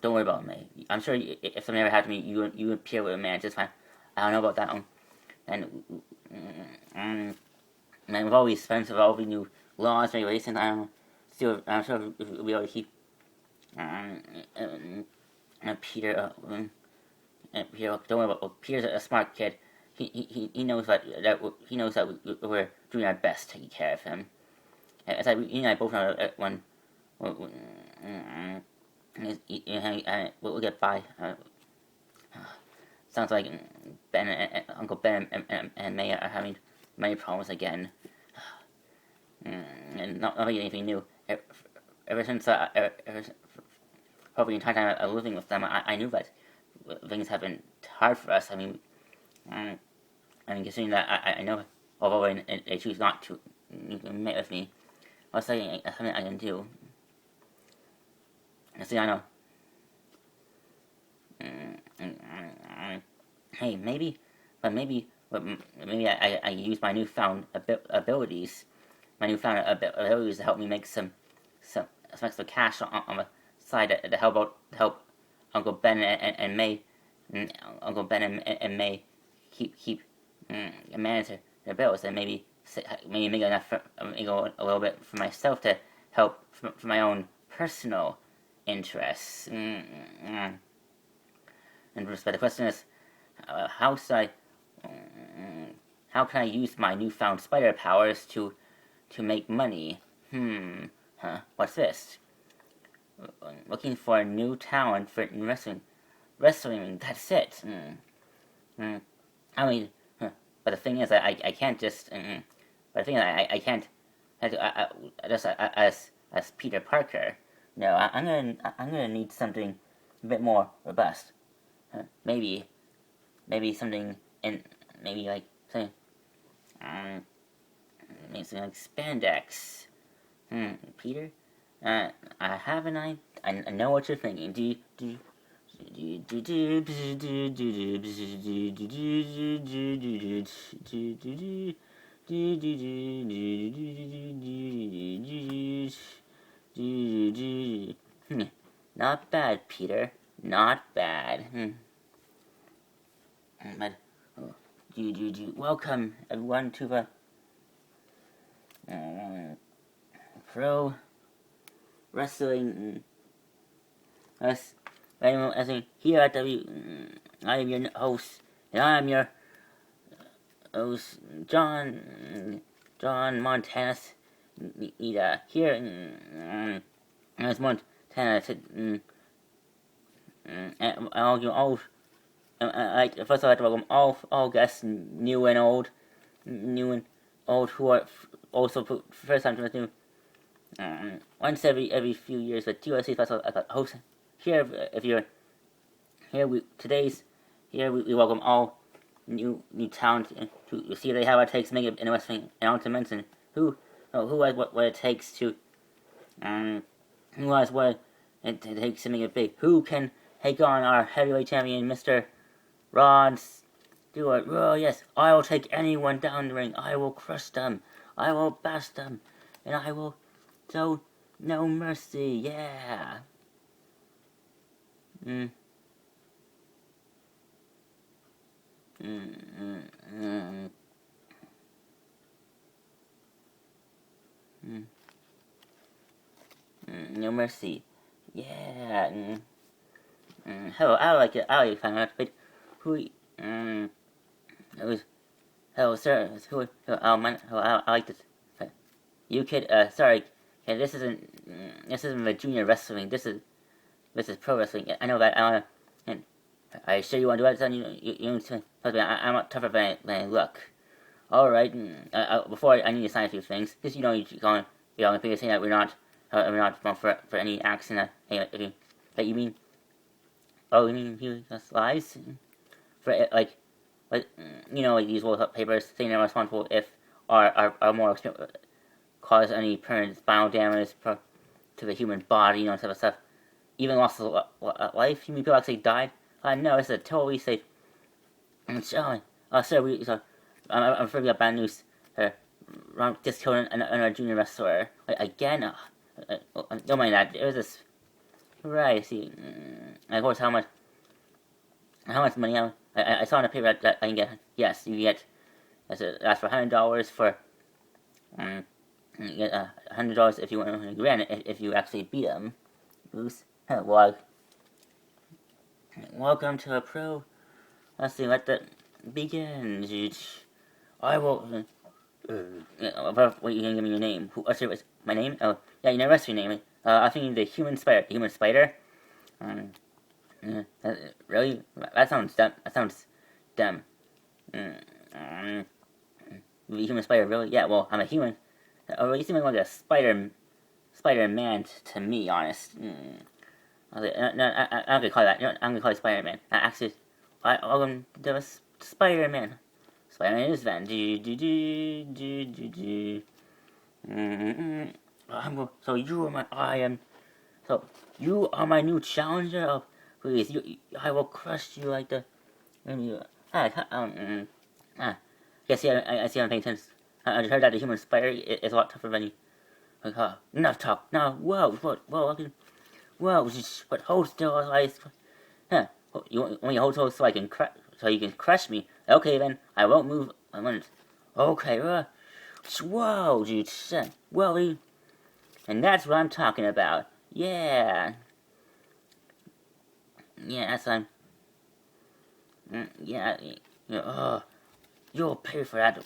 Don't worry about me. I'm sure if something ever happened to me, you would appear with a man just fine. I don't know about that one. And with all these expensive, all these new laws, regulations, I'm sure we ought to keep Peter. Peter, don't worry about. Peter's a smart kid. He knows that we're doing our best taking care of him. As you and I both know that when we'll get by. Sounds like Uncle Ben and May are having many problems again, and not really anything new. Ever since probably the entire time I was living with them, I knew that things have been hard for us. I mean, considering that I know, although they choose not to meet with me, what's something I can do? See, I know. Hey, maybe I use my newfound abilities my newfound abilities to help me make some extra cash on the side to help Uncle Ben and May, Uncle Ben and May keep manage their bills, and maybe make enough for, maybe a little bit for myself to help for my own personal interests. And but the question is, how can I use my newfound spider powers to make money? What's this? Looking for a new talent for wrestling. That's it. I mean, but the thing is, I can't just. But the thing is, I can't. Just as Peter Parker. No, I'm gonna need something a bit more robust. Maybe something in maybe like something. Maybe something like spandex. Peter, I have an idea. I know what you're thinking. Not bad, Peter. Not bad. But welcome everyone to the pro wrestling. Us here at I am your host, and I am your host, John Montanus. Here as Montana to all. First, I'd like to welcome all guests, new and old, who are also first time to do. Once every few years, but TLC special host here. If you're here, we welcome all new talent to see if they have what it takes to make it in wrestling, and not to mention who has what it takes to who has what it takes to make it big. Who can take on our heavyweight champion, Mr. Rod Stewart? Oh yes, I will take anyone down the ring. I will crush them. I will bash them, and I will show no mercy. Yeah. No mercy. Yeah. Hello, I like it. I like it. But who? It was. Hello, sir. Who? I like this. You kid. Sorry. Okay, this isn't the junior wrestling. This is pro wrestling. I know that. And I sure you want to do it. Then you I'm not tougher than I look. All right. Before I need to sign a few things, because you saying that we're not going for any accident. That you mean? Oh, you mean he lies? For like these roll-up papers saying they're responsible if our more cause any permanent spinal damage to the human body, type of stuff. Even lost of life. You mean people actually died? No, it's a totally safe. Sir, I'm afraid we got bad news. Ron just killed another junior wrestler. Again? Don't mind that. It was this. Right, see. Of course, how much money I saw in the paper that I can get. Yes, you get. That's for $100 for. You get $100 if you want grand if you actually beat them. Bruce. Well, welcome to a pro. Let's see. Let that begin. I will. What you gonna give me your name? What's my name? Oh, yeah, you never asked your name. I think the human spider. The human spider. Really? That sounds dumb. The human spider, really? Yeah. Well, I'm a human. You seem like a Spider-Man to me, honest. I'm gonna call that. I'm gonna call it Spider-Man. Actually, I'm the Spider-Man. Spider-Man is Van. So you are my new challenger. Please, I will crush you like the. I see I'm paying attention. I just heard that the human spider is a lot tougher than you. Like, enough talk. No, whoa, whoa, but hold still, huh? You want me to hold still so I can so you can crush me? Okay, then I won't move. I won't. Okay, whoa, dude, whoa, and that's what I'm talking about. Yeah, yeah, that's what yeah, you'll pay for that.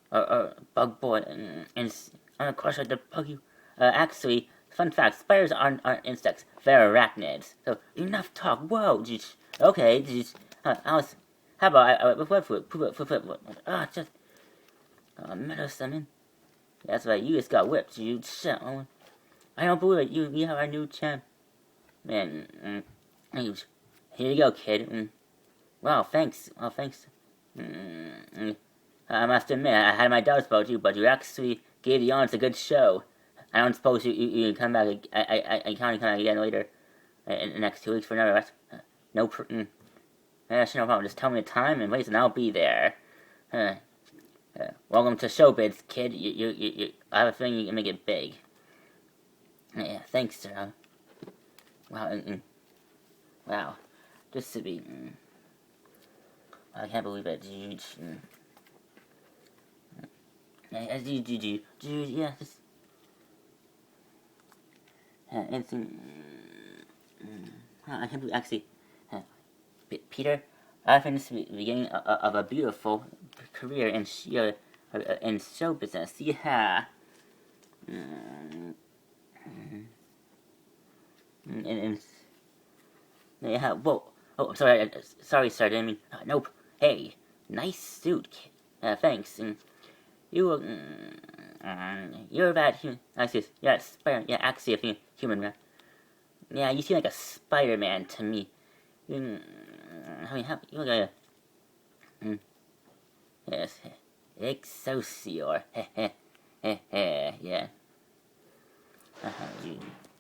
Or bug boy, and I'm gonna crush like the bug you. Actually, fun fact: spiders aren't insects; they're arachnids. So enough talk. Whoa, just okay. Just how about just metal summon. That's right. You just got whipped. You shit. I don't believe it. You have our new champ. Man, here you go, kid. Wow, thanks. Well, thanks. I must admit, I had my doubts about you, but you actually gave the audience a good show. I don't suppose you come back. I can't come back again later in the next 2 weeks for another rest. No, no problem. Just tell me the time and place, and I'll be there. Welcome to showbiz, kid. I have a feeling you can make it big. Yeah, thanks, sir. Wow, wow. Just to be. I can't believe it, dude. Dude, yeah, just. Instant. I can't believe, actually. Peter, I think this is the beginning of a beautiful career in show business. Yeah. And yeah, whoa. Oh, sorry, sir, I didn't mean. Nope. Hey, nice suit, kid. Thanks. You're that human. Actually, you're that spider. Yeah, actually, a human man. Yeah, you seem like a Spider-Man to me. I mean, you look like a. Yes, Excelsior. Yeah.